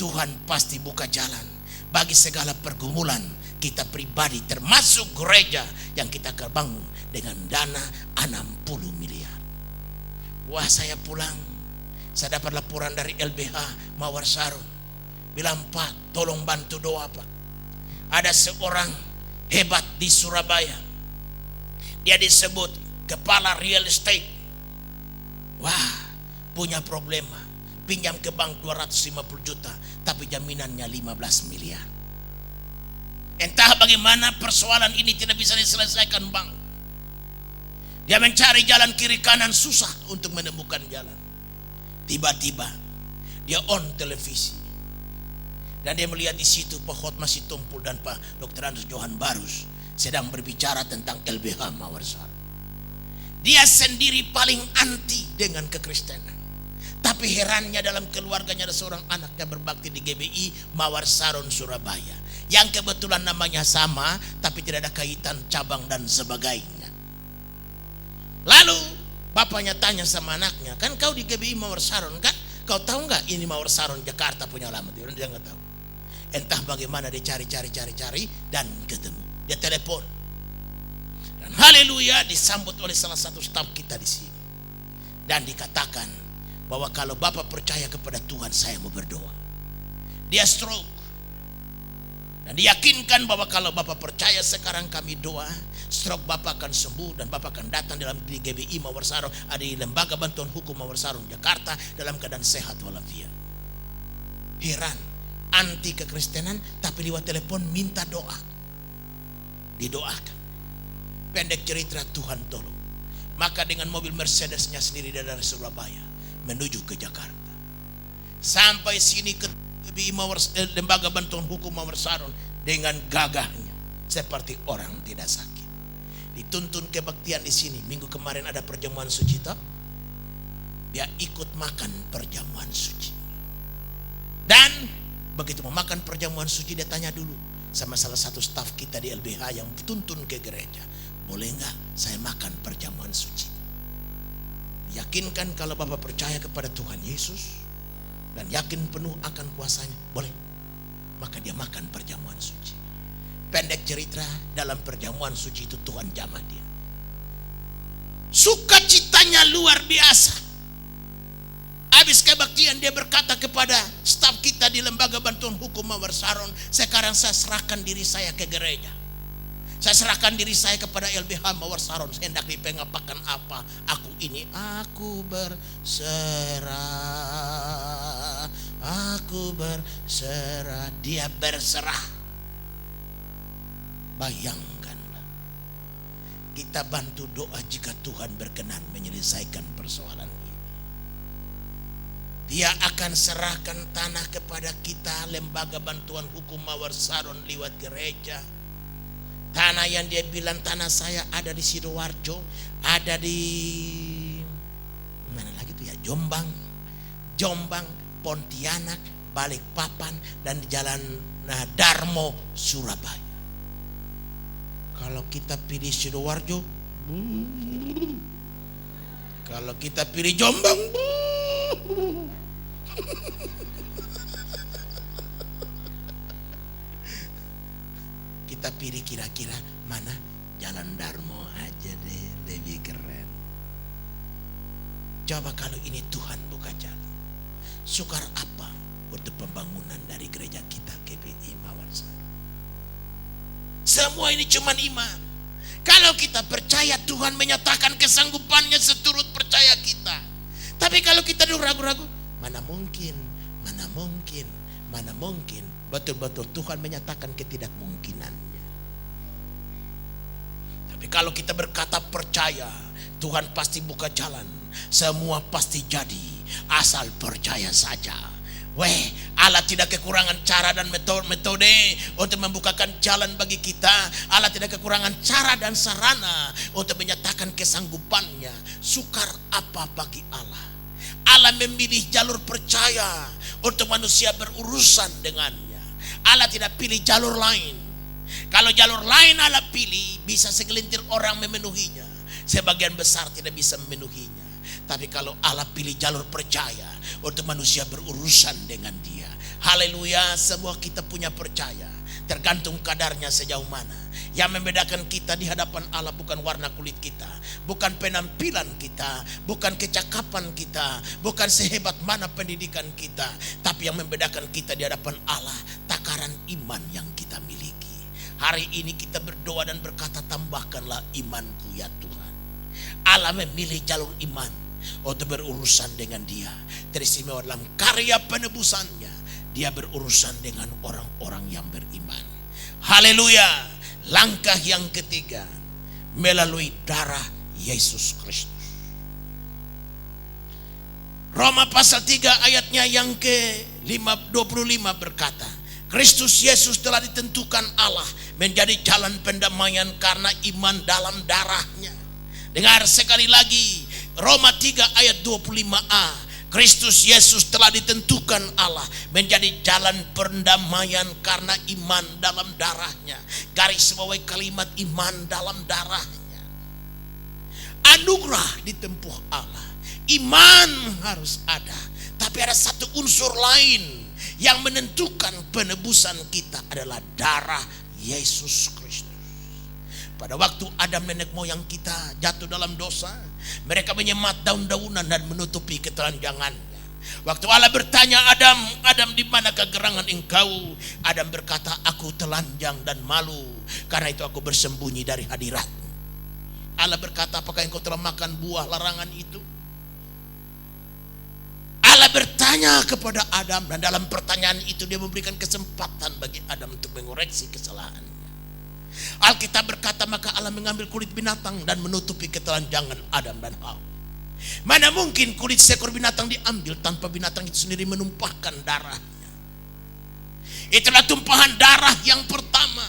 Speaker 3: Tuhan pasti buka jalan bagi segala pergumulan kita pribadi, termasuk gereja yang kita bangun dengan dana 60 miliar. Wah, saya pulang, saya dapat laporan dari LBH Mawar Sarun, bilang, Pak, tolong bantu doa, Pak. Ada seorang hebat di Surabaya, dia disebut kepala real estate. Wah, punya problema, pinjam ke bank 250 juta, tapi jaminannya 15 miliar. Entah bagaimana persoalan ini tidak bisa diselesaikan bank. Dia mencari jalan kiri kanan, susah untuk menemukan jalan. Tiba-tiba dia on televisi dan dia melihat di situ Pak Hotma Sitompul dan Pak Dr. Andreas Johan Barus sedang berbicara tentang LBH Mawar Sarun. Dia sendiri paling anti dengan kekristenan, tapi herannya dalam keluarganya ada seorang anaknya berbakti di GBI Mawar Sarun Surabaya, yang kebetulan namanya sama tapi tidak ada kaitan cabang dan sebagainya. Lalu bapaknya tanya sama anaknya, kan kau di GBI Mawar Sarun kan? Kau tahu nggak ini Mawar Sarun Jakarta punya alamat? Dia nggak tahu. Entah bagaimana dia cari dan ketemu. Dia telepon. Dan haleluya, disambut oleh salah satu staf kita di sini. Dan dikatakan bahwa kalau Bapak percaya kepada Tuhan, saya mau berdoa. Dia stroke. Dan diyakinkan bahwa kalau Bapak percaya sekarang kami doa, stroke Bapak akan sembuh dan Bapak akan datang dalam di GBI Mawar Sarun, ada di Lembaga Bantuan Hukum Mawar Sarun Jakarta dalam keadaan sehat walafiat. Heran, anti kekristenan tapi lewat telepon minta doa. Didoakan. Pendek cerita, Tuhan tolong. Maka dengan mobil Mercedesnya sendiri dari Surabaya menuju ke Jakarta. Sampai sini ke Lembaga Bantuan Hukum Mawar Sarun dengan gagahnya seperti orang tidak sakit. Dituntun kebaktian di sini. Minggu kemarin ada perjamuan suci toh. Dia ikut makan perjamuan suci. Dan begitu mau makan perjamuan suci, dia tanya dulu sama salah satu staf kita di LBH yang tuntun ke gereja, boleh nggak saya makan perjamuan suci? Yakinkan kalau Bapak percaya kepada Tuhan Yesus dan yakin penuh akan kuasanya, boleh. Maka dia makan perjamuan suci. Pendek cerita, dalam perjamuan suci itu Tuhan jamah dia. Sukacitanya luar biasa. Habis kebaktian dia berkata kepada staf kita di Lembaga Bantuan Hukum Mawar Sarun, sekarang saya serahkan diri saya ke gereja. Saya serahkan diri saya kepada LBH Mawar Sarun. Saya hendak dipengapakan apa? Aku ini, aku berserah. Aku berserah. Dia berserah. Bayangkanlah. Kita bantu doa jika Tuhan berkenan menyelesaikan persoalan ini. Dia akan serahkan tanah kepada kita, Lembaga Bantuan Hukum Mawar Sarun lewat gereja. Tanah yang dia bilang tanah saya ada di Sidoarjo, ada di mana lagi tuh ya, Jombang, Pontianak, Balikpapan, dan di Jalan Darmo, Surabaya. Kalau kita pilih Sidoarjo, kalau kita pilih Jombang, kita pilih kira-kira mana? Jalan Darmo aja deh, lebih keren. Coba kalau ini Tuhan buka jalan, sukar apa untuk pembangunan dari gereja kita GBI Mawar Sarun? Semua ini cuma iman. Kalau kita percaya, Tuhan menyatakan kesanggupannya seturut percaya kita. Tapi kalau kita dulu ragu-ragu, mana mungkin. Betul-betul Tuhan menyatakan ketidakmungkinannya. Tapi kalau kita berkata percaya, Tuhan pasti buka jalan. Semua pasti jadi, asal percaya saja. Allah tidak kekurangan cara dan metode untuk membukakan jalan bagi kita. Allah tidak kekurangan cara dan sarana untuk menyatakan kesanggupannya. Sukar apa bagi Allah? Allah memilih jalur percaya untuk manusia berurusan dengannya. Allah tidak pilih jalur lain. Kalau jalur lain Allah pilih, bisa segelintir orang memenuhinya, sebagian besar tidak bisa memenuhinya. Tapi kalau Allah pilih jalur percaya untuk manusia berurusan dengan dia. Haleluya, semua kita punya percaya. Tergantung kadarnya sejauh mana. Yang membedakan kita di hadapan Allah bukan warna kulit kita, bukan penampilan kita, bukan kecakapan kita, bukan sehebat mana pendidikan kita. Tapi yang membedakan kita di hadapan Allah, takaran iman yang kita miliki. Hari ini kita berdoa dan berkata, tambahkanlah imanku ya Tuhan. Allah memilih jalur iman untuk berurusan dengan dia. Teristimewa dalam karya penebusannya, dia berurusan dengan orang-orang yang beriman. Haleluya. Langkah yang ketiga, melalui darah Yesus Kristus. Roma pasal 3 ayatnya yang ke-25 berkata, Kristus Yesus telah ditentukan Allah menjadi jalan pendamaian karena iman dalam darahnya. Dengar sekali lagi, Roma 3 ayat 25a. Kristus Yesus telah ditentukan Allah menjadi jalan pendamaian karena iman dalam darahnya. Garis bawahi kalimat iman dalam darahnya. Anugerah ditempuh Allah. Iman harus ada. Tapi ada satu unsur lain yang menentukan penebusan kita adalah darah Yesus Kristus. Pada waktu Adam nenek moyang kita jatuh dalam dosa, mereka menyemat daun-daunan dan menutupi ketelanjangannya. Waktu Allah bertanya Adam, Adam di manakah gerangan engkau? Adam berkata, aku telanjang dan malu, karena itu aku bersembunyi dari hadirat-Mu. Allah berkata, apakah engkau telah makan buah larangan itu? Allah bertanya kepada Adam, dan dalam pertanyaan itu dia memberikan kesempatan bagi Adam untuk mengoreksi kesalahannya. Alkitab berkata, maka Allah mengambil kulit binatang dan menutupi ketelanjangan Adam dan Hawa. Mana mungkin kulit seekor binatang diambil tanpa binatang itu sendiri menumpahkan darahnya. Itulah tumpahan darah yang pertama.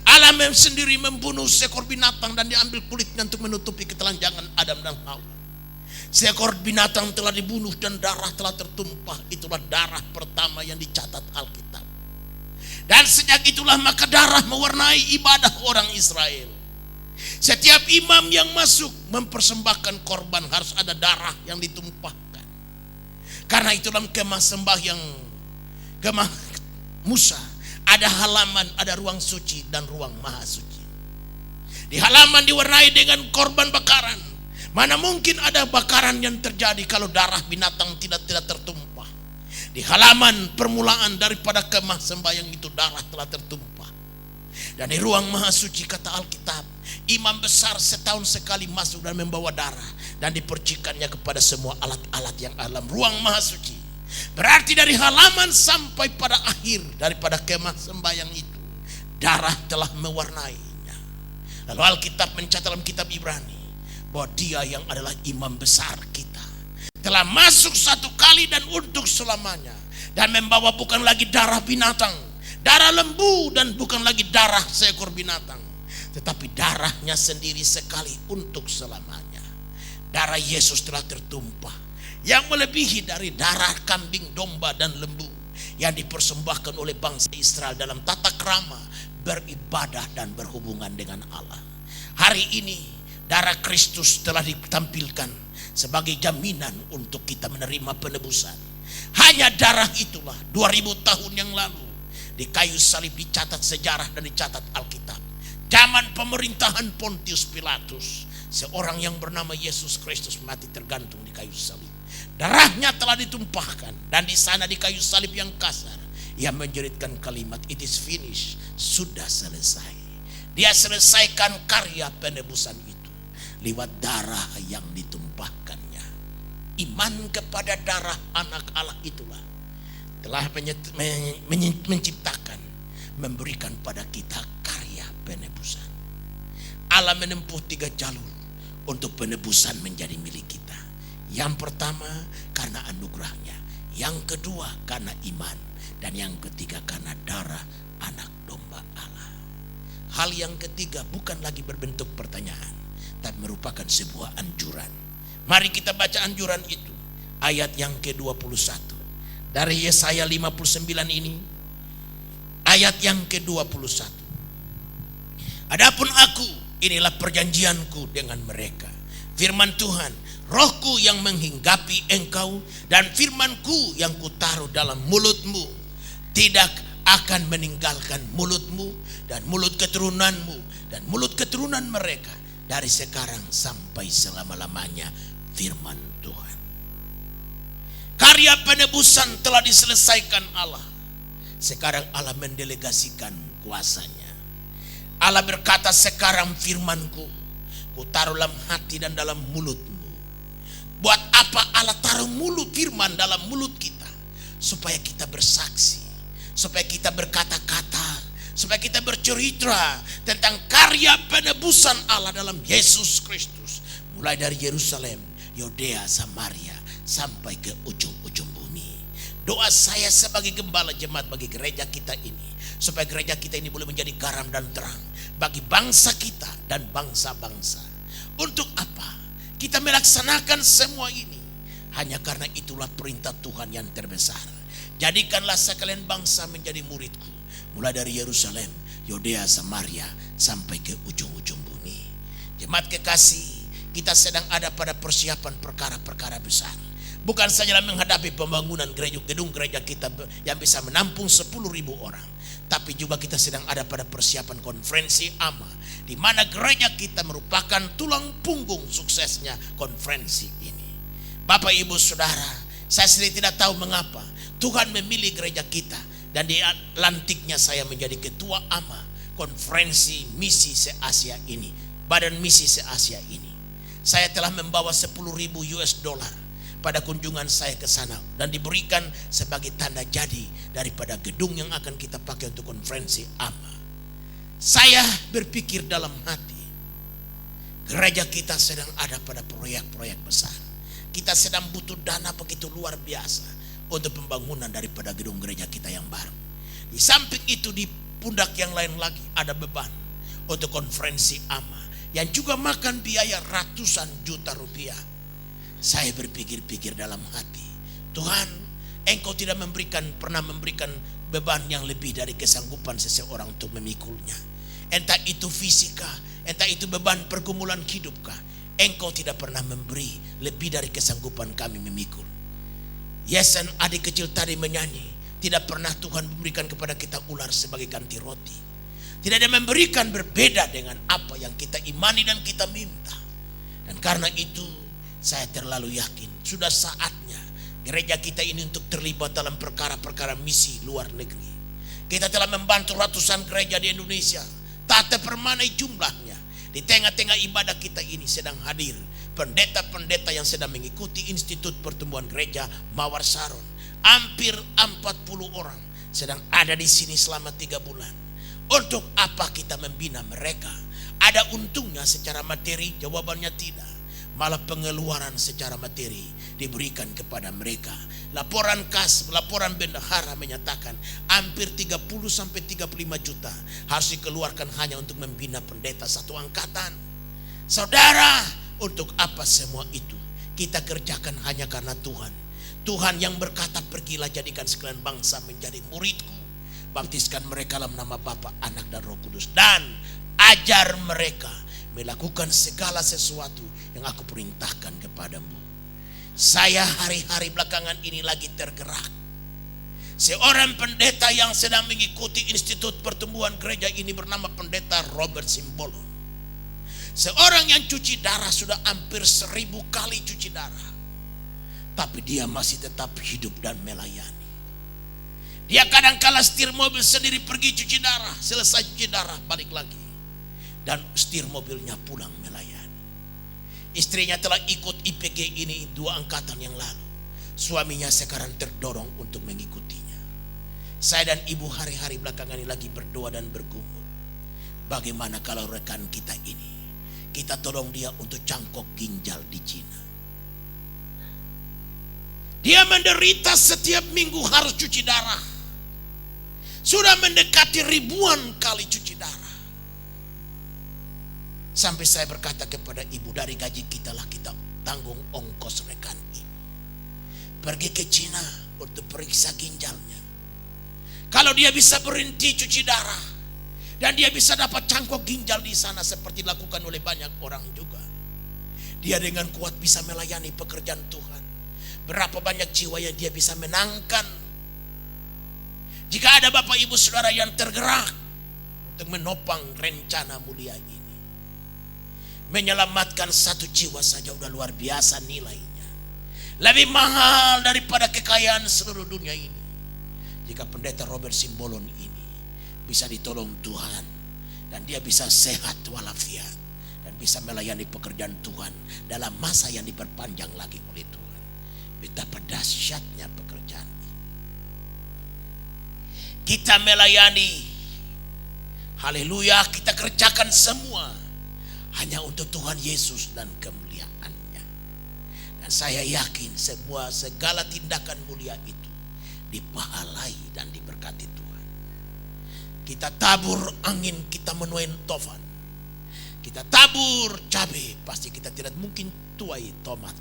Speaker 3: Allah sendiri membunuh seekor binatang dan diambil kulitnya untuk menutupi ketelanjangan Adam dan Hawa. Seekor binatang telah dibunuh dan darah telah tertumpah. Itulah darah pertama yang dicatat Alkitab. Dan sejak itulah maka darah mewarnai ibadah orang Israel. Setiap imam yang masuk mempersembahkan korban harus ada darah yang ditumpahkan. Karena itu dalam kemah sembahyang, kemah Musa, ada halaman, ada ruang suci dan ruang maha suci. Di halaman diwarnai dengan korban bakaran. Mana mungkin ada bakaran yang terjadi kalau darah binatang tidak tertumpah. Di halaman permulaan daripada kemah sembahyang itu darah telah tertumpah. Dan di ruang maha suci kata Alkitab, imam besar setahun sekali masuk dan membawa darah dan dipercikannya kepada semua alat-alat yang dalam ruang maha suci. Berarti dari halaman sampai pada akhir daripada kemah sembahyang itu, darah telah mewarnainya. Lalu Alkitab mencatat dalam kitab Ibrani bahwa dia yang adalah imam besar kita telah masuk satu kali dan untuk selamanya, dan membawa bukan lagi darah binatang, darah lembu, dan bukan lagi darah seekor binatang, tetapi darahnya sendiri sekali untuk selamanya. Darah Yesus telah tertumpah yang melebihi dari darah kambing, domba, dan lembu yang dipersembahkan oleh bangsa Israel dalam tata krama beribadah dan berhubungan dengan Allah. Hari ini darah Kristus telah ditampilkan sebagai jaminan untuk kita menerima penebusan. Hanya darah itulah 2000 tahun yang lalu di kayu salib dicatat sejarah dan dicatat Alkitab. Zaman pemerintahan Pontius Pilatus, seorang yang bernama Yesus Kristus mati tergantung di kayu salib. Darahnya telah ditumpahkan, dan di sana di kayu salib yang kasar ia menjeritkan kalimat, it is finished, sudah selesai. Dia selesaikan karya penebusan itu lewat darah yang ditumpahkannya. Iman kepada darah anak Allah itulah telah menciptakan, memberikan pada kita karya penebusan. Allah menempuh 3 jalur untuk penebusan menjadi milik kita. Yang pertama karena anugerahnya, yang kedua karena iman, dan yang ketiga karena darah anak domba Allah. Hal yang ketiga bukan lagi berbentuk pertanyaan, tapi merupakan sebuah anjuran. Mari kita baca anjuran itu. Ayat yang ke-21 dari Yesaya 59 ini. Ayat yang ke-21. Adapun aku, inilah perjanjianku dengan mereka. Firman Tuhan, rohku yang menghinggapi engkau dan firmanku yang kutaruh dalam mulutmu tidak akan meninggalkan mulutmu dan mulut keturunanmu dan mulut keturunan mereka dari sekarang sampai selama-lamanya. Firman Tuhan. Karya penebusan telah diselesaikan Allah. Sekarang Allah mendelegasikan kuasanya. Allah berkata, sekarang firmanku kutaruh dalam hati dan dalam mulutmu. Buat apa Allah taruh firman dalam mulut kita? Supaya kita bersaksi, supaya kita berkata-kata, supaya kita bercerita tentang karya penebusan Allah dalam Yesus Kristus. Mulai dari Yerusalem, Yudea, Samaria, sampai ke ujung-ujung bumi. Doa saya sebagai gembala jemaat bagi gereja kita ini, supaya gereja kita ini boleh menjadi garam dan terang bagi bangsa kita dan bangsa-bangsa. Untuk apa kita melaksanakan semua ini? Hanya karena itulah perintah Tuhan yang terbesar. Jadikanlah sekalian bangsa menjadi muridku, mulai dari Yerusalem, Yudea, Samaria, sampai ke ujung-ujung bumi. Jemaat kekasih, kita sedang ada pada persiapan perkara-perkara besar. Bukan saja menghadapi pembangunan gedung gereja kita yang bisa menampung 10.000 orang, tapi juga kita sedang ada pada persiapan konferensi AMA, di mana gereja kita merupakan tulang punggung suksesnya konferensi ini. Bapak, Ibu, Saudara, saya sendiri tidak tahu mengapa Tuhan memilih gereja kita dan dilantiknya saya menjadi ketua AMA konferensi misi se-Asia ini, badan misi se-Asia ini. Saya telah membawa 10.000 US dollar pada kunjungan saya ke sana dan diberikan sebagai tanda jadi daripada gedung yang akan kita pakai untuk konferensi AMA. Saya berpikir dalam hati, gereja kita sedang ada pada proyek-proyek besar. Kita sedang butuh dana begitu luar biasa untuk pembangunan daripada gedung gereja kita yang baru. Di samping itu, di pundak yang lain lagi ada beban untuk konferensi AMA yang juga makan biaya ratusan juta rupiah. Saya berpikir-pikir dalam hati, Tuhan, Engkau tidak pernah memberikan beban yang lebih dari kesanggupan seseorang untuk memikulnya. Entah itu fisika, entah itu beban pergumulan hidupkah, Engkau tidak pernah memberi lebih dari kesanggupan kami memikul. Yesen, adik kecil tadi menyanyi, tidak pernah Tuhan memberikan kepada kita ular sebagai ganti roti. Tidak ada memberikan berbeda dengan apa yang kita imani dan kita minta. Dan karena itu, saya terlalu yakin sudah saatnya gereja kita ini untuk terlibat dalam perkara-perkara misi luar negeri. Kita telah membantu ratusan gereja di Indonesia, tak terpermanai jumlahnya. Di tengah-tengah ibadah kita ini sedang hadir pendeta-pendeta yang sedang mengikuti Institut Pertumbuhan Gereja Mawar Saron. Hampir 40 orang sedang ada di sini selama 3 bulan. Untuk apa kita membina mereka? Ada untungnya secara materi? Jawabannya tidak. Malah pengeluaran secara materi diberikan kepada mereka. Laporan kas, laporan bendahara menyatakan hampir 30-35 juta harus dikeluarkan hanya untuk membina pendeta satu angkatan. Saudara, untuk apa semua itu? Kita kerjakan hanya karena Tuhan. Tuhan yang berkata, pergilah jadikan sekalian bangsa menjadi muridku. Baptiskan mereka dalam nama Bapa, Anak, dan Roh Kudus. Dan ajar mereka melakukan segala sesuatu yang aku perintahkan kepadamu. Saya hari-hari belakangan ini lagi tergerak. Seorang pendeta yang sedang mengikuti Institut Pertumbuhan Gereja ini bernama Pendeta Robert Simbolon. Seorang yang cuci darah sudah hampir 1000 kali cuci darah, tapi dia masih tetap hidup dan melayani. Dia kadang-kala setir mobil sendiri pergi cuci darah, selesai cuci darah balik lagi, dan setir mobilnya pulang melayani. Istrinya telah ikut IPG ini 2 angkatan yang lalu. Suaminya sekarang terdorong untuk mengikutinya. Saya dan ibu hari-hari belakangan ini lagi berdoa dan bergumul. Bagaimana kalau rekan kita ini, kita tolong dia untuk cangkok ginjal di Cina. Dia menderita setiap minggu harus cuci darah. Sudah mendekati ribuan kali cuci darah. Sampai saya berkata kepada ibu, dari gaji kita lah kita tanggung ongkos rekan ini. Pergi ke Cina untuk periksa ginjalnya. Kalau dia bisa berhenti cuci darah, Dan dia bisa dapat cangkok ginjal di sana seperti dilakukan oleh banyak orang juga. Dia dengan kuat bisa melayani pekerjaan Tuhan. Berapa banyak jiwa yang dia bisa menangkan. Jika ada Bapak Ibu Saudara yang tergerak untuk menopang rencana mulia ini, menyelamatkan satu jiwa saja udah luar biasa nilainya. Lebih mahal daripada kekayaan seluruh dunia ini. Jika pendeta Robert Simbolon ini bisa ditolong Tuhan, dan dia bisa sehat walafiat, dan bisa melayani pekerjaan Tuhan dalam masa yang diperpanjang lagi oleh Tuhan. Betapa dahsyatnya pekerjaan ini. Kita melayani, haleluya, kita kerjakan semua hanya untuk Tuhan Yesus dan kemuliaannya. Dan saya yakin segala tindakan mulia itu dipahalai dan diberkati Tuhan. Kita tabur angin, kita menuai tofan. Kita tabur cabai, pasti kita tidak mungkin tuai tomat.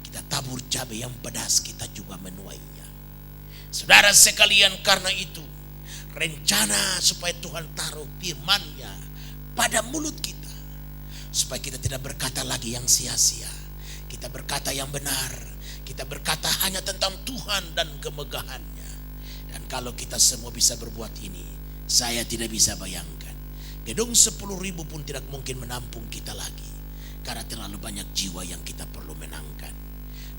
Speaker 3: Kita tabur cabai yang pedas, kita juga menuainya. Saudara sekalian, karena itu rencana supaya Tuhan taruh firman-Nya pada mulut kita, supaya kita tidak berkata lagi yang sia-sia. Kita berkata yang benar. Kita berkata hanya tentang Tuhan dan kemegahannya. Dan kalau kita semua bisa berbuat ini, saya tidak bisa bayangkan. Gedung 10.000 pun tidak mungkin menampung kita lagi. Karena terlalu banyak jiwa yang kita perlu menangkan.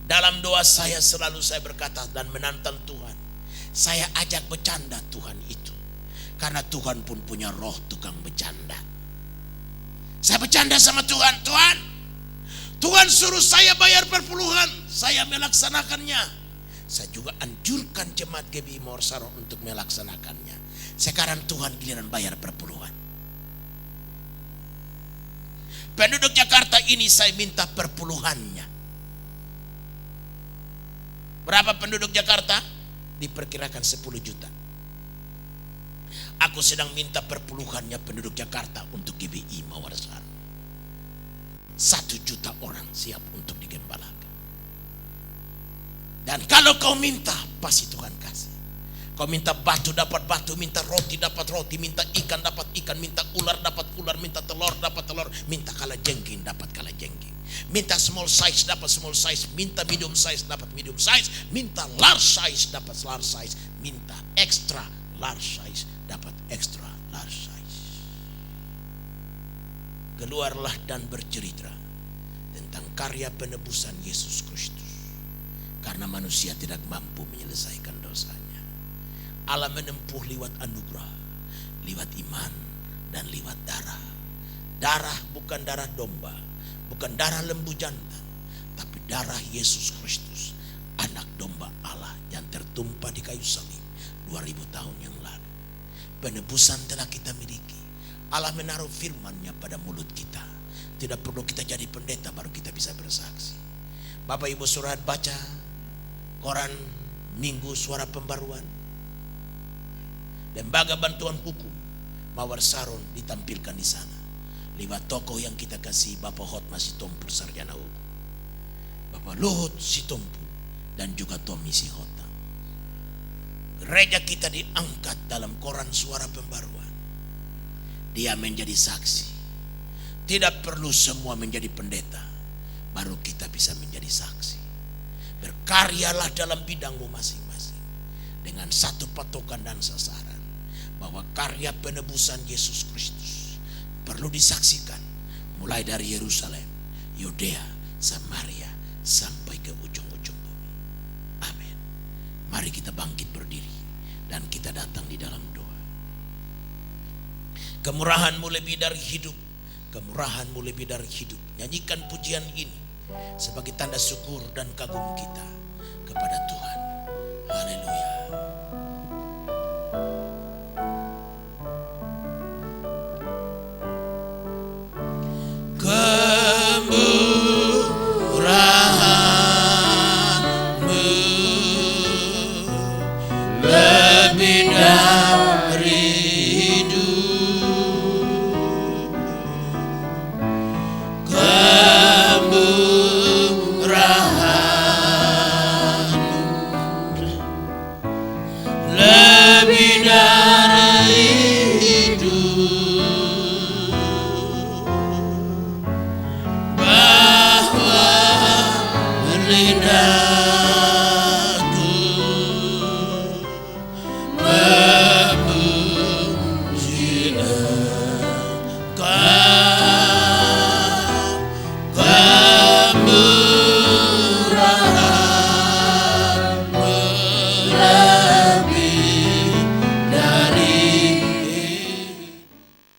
Speaker 3: Dalam doa saya selalu saya berkata dan menantang Tuhan. Saya ajak bercanda Tuhan itu. Karena Tuhan pun punya roh tukang bercanda. Saya bercanda sama Tuhan, Tuhan suruh saya bayar perpuluhan, saya melaksanakannya. Saya juga anjurkan jemaat GBI Mawar Saron untuk melaksanakannya. Sekarang Tuhan giliran bayar perpuluhan. Penduduk Jakarta ini saya minta perpuluhannya. Berapa penduduk Jakarta? Diperkirakan 10 juta. Aku sedang minta perpuluhannya penduduk Jakarta untuk GBI Mawar Saron. 1 juta orang siap untuk digembalakan. Dan kalau kau minta, pasti Tuhan kasih. Kau minta batu dapat batu, minta roti dapat roti, minta ikan dapat ikan, minta ular dapat ular, minta telur dapat telur, minta kalajengking dapat kalajengking. Minta small size dapat small size, minta medium size dapat medium size, minta large size dapat large size, minta extra large size dapat extra large size. Keluarlah dan bercerita tentang karya penebusan Yesus Kristus. Karena manusia tidak mampu menyelesaikan dosanya. Allah menempuh lewat anugerah, lewat iman, dan lewat darah. Darah bukan darah domba, bukan darah lembu jantan, tapi darah Yesus Kristus, anak domba Allah yang tertumpah di kayu salib 2000 tahun yang lalu. Penebusan telah kita miliki. Allah menaruh firman-Nya pada mulut kita. Tidak perlu kita jadi pendeta baru kita bisa bersaksi. Bapak Ibu Saudara baca koran Minggu Suara Pembaruan. Lembaga Bantuan Hukum Mawar Saron ditampilkan di sana. Lewat tokoh yang kita kasih, Bapak Hotma Sitompul Sarjana Hukum, Bapak Luhut Sitompul, dan juga Tommy Sihota. Gereja kita diangkat dalam koran Suara Pembaruan. Dia menjadi saksi. Tidak perlu semua menjadi pendeta, baru kita bisa menjadi saksi. Berkaryalah dalam bidangmu masing-masing dengan satu patokan dan sasaran, bahwa karya penebusan Yesus Kristus perlu disaksikan mulai dari Yerusalem, Yudea, Samaria sampai ke ujung-ujung bumi. Amin. Mari kita bangkit berdiri dan kita datang di dalam doa. Kemurahan-Mu lebih dari hidup, kemurahan-Mu lebih dari hidup. Nyanyikan pujian ini sebagai tanda syukur dan kagum kita kepada Tuhan. Haleluya. Kemurahan-Mu lebih dari hidup, kemurahan-Mu
Speaker 2: Bila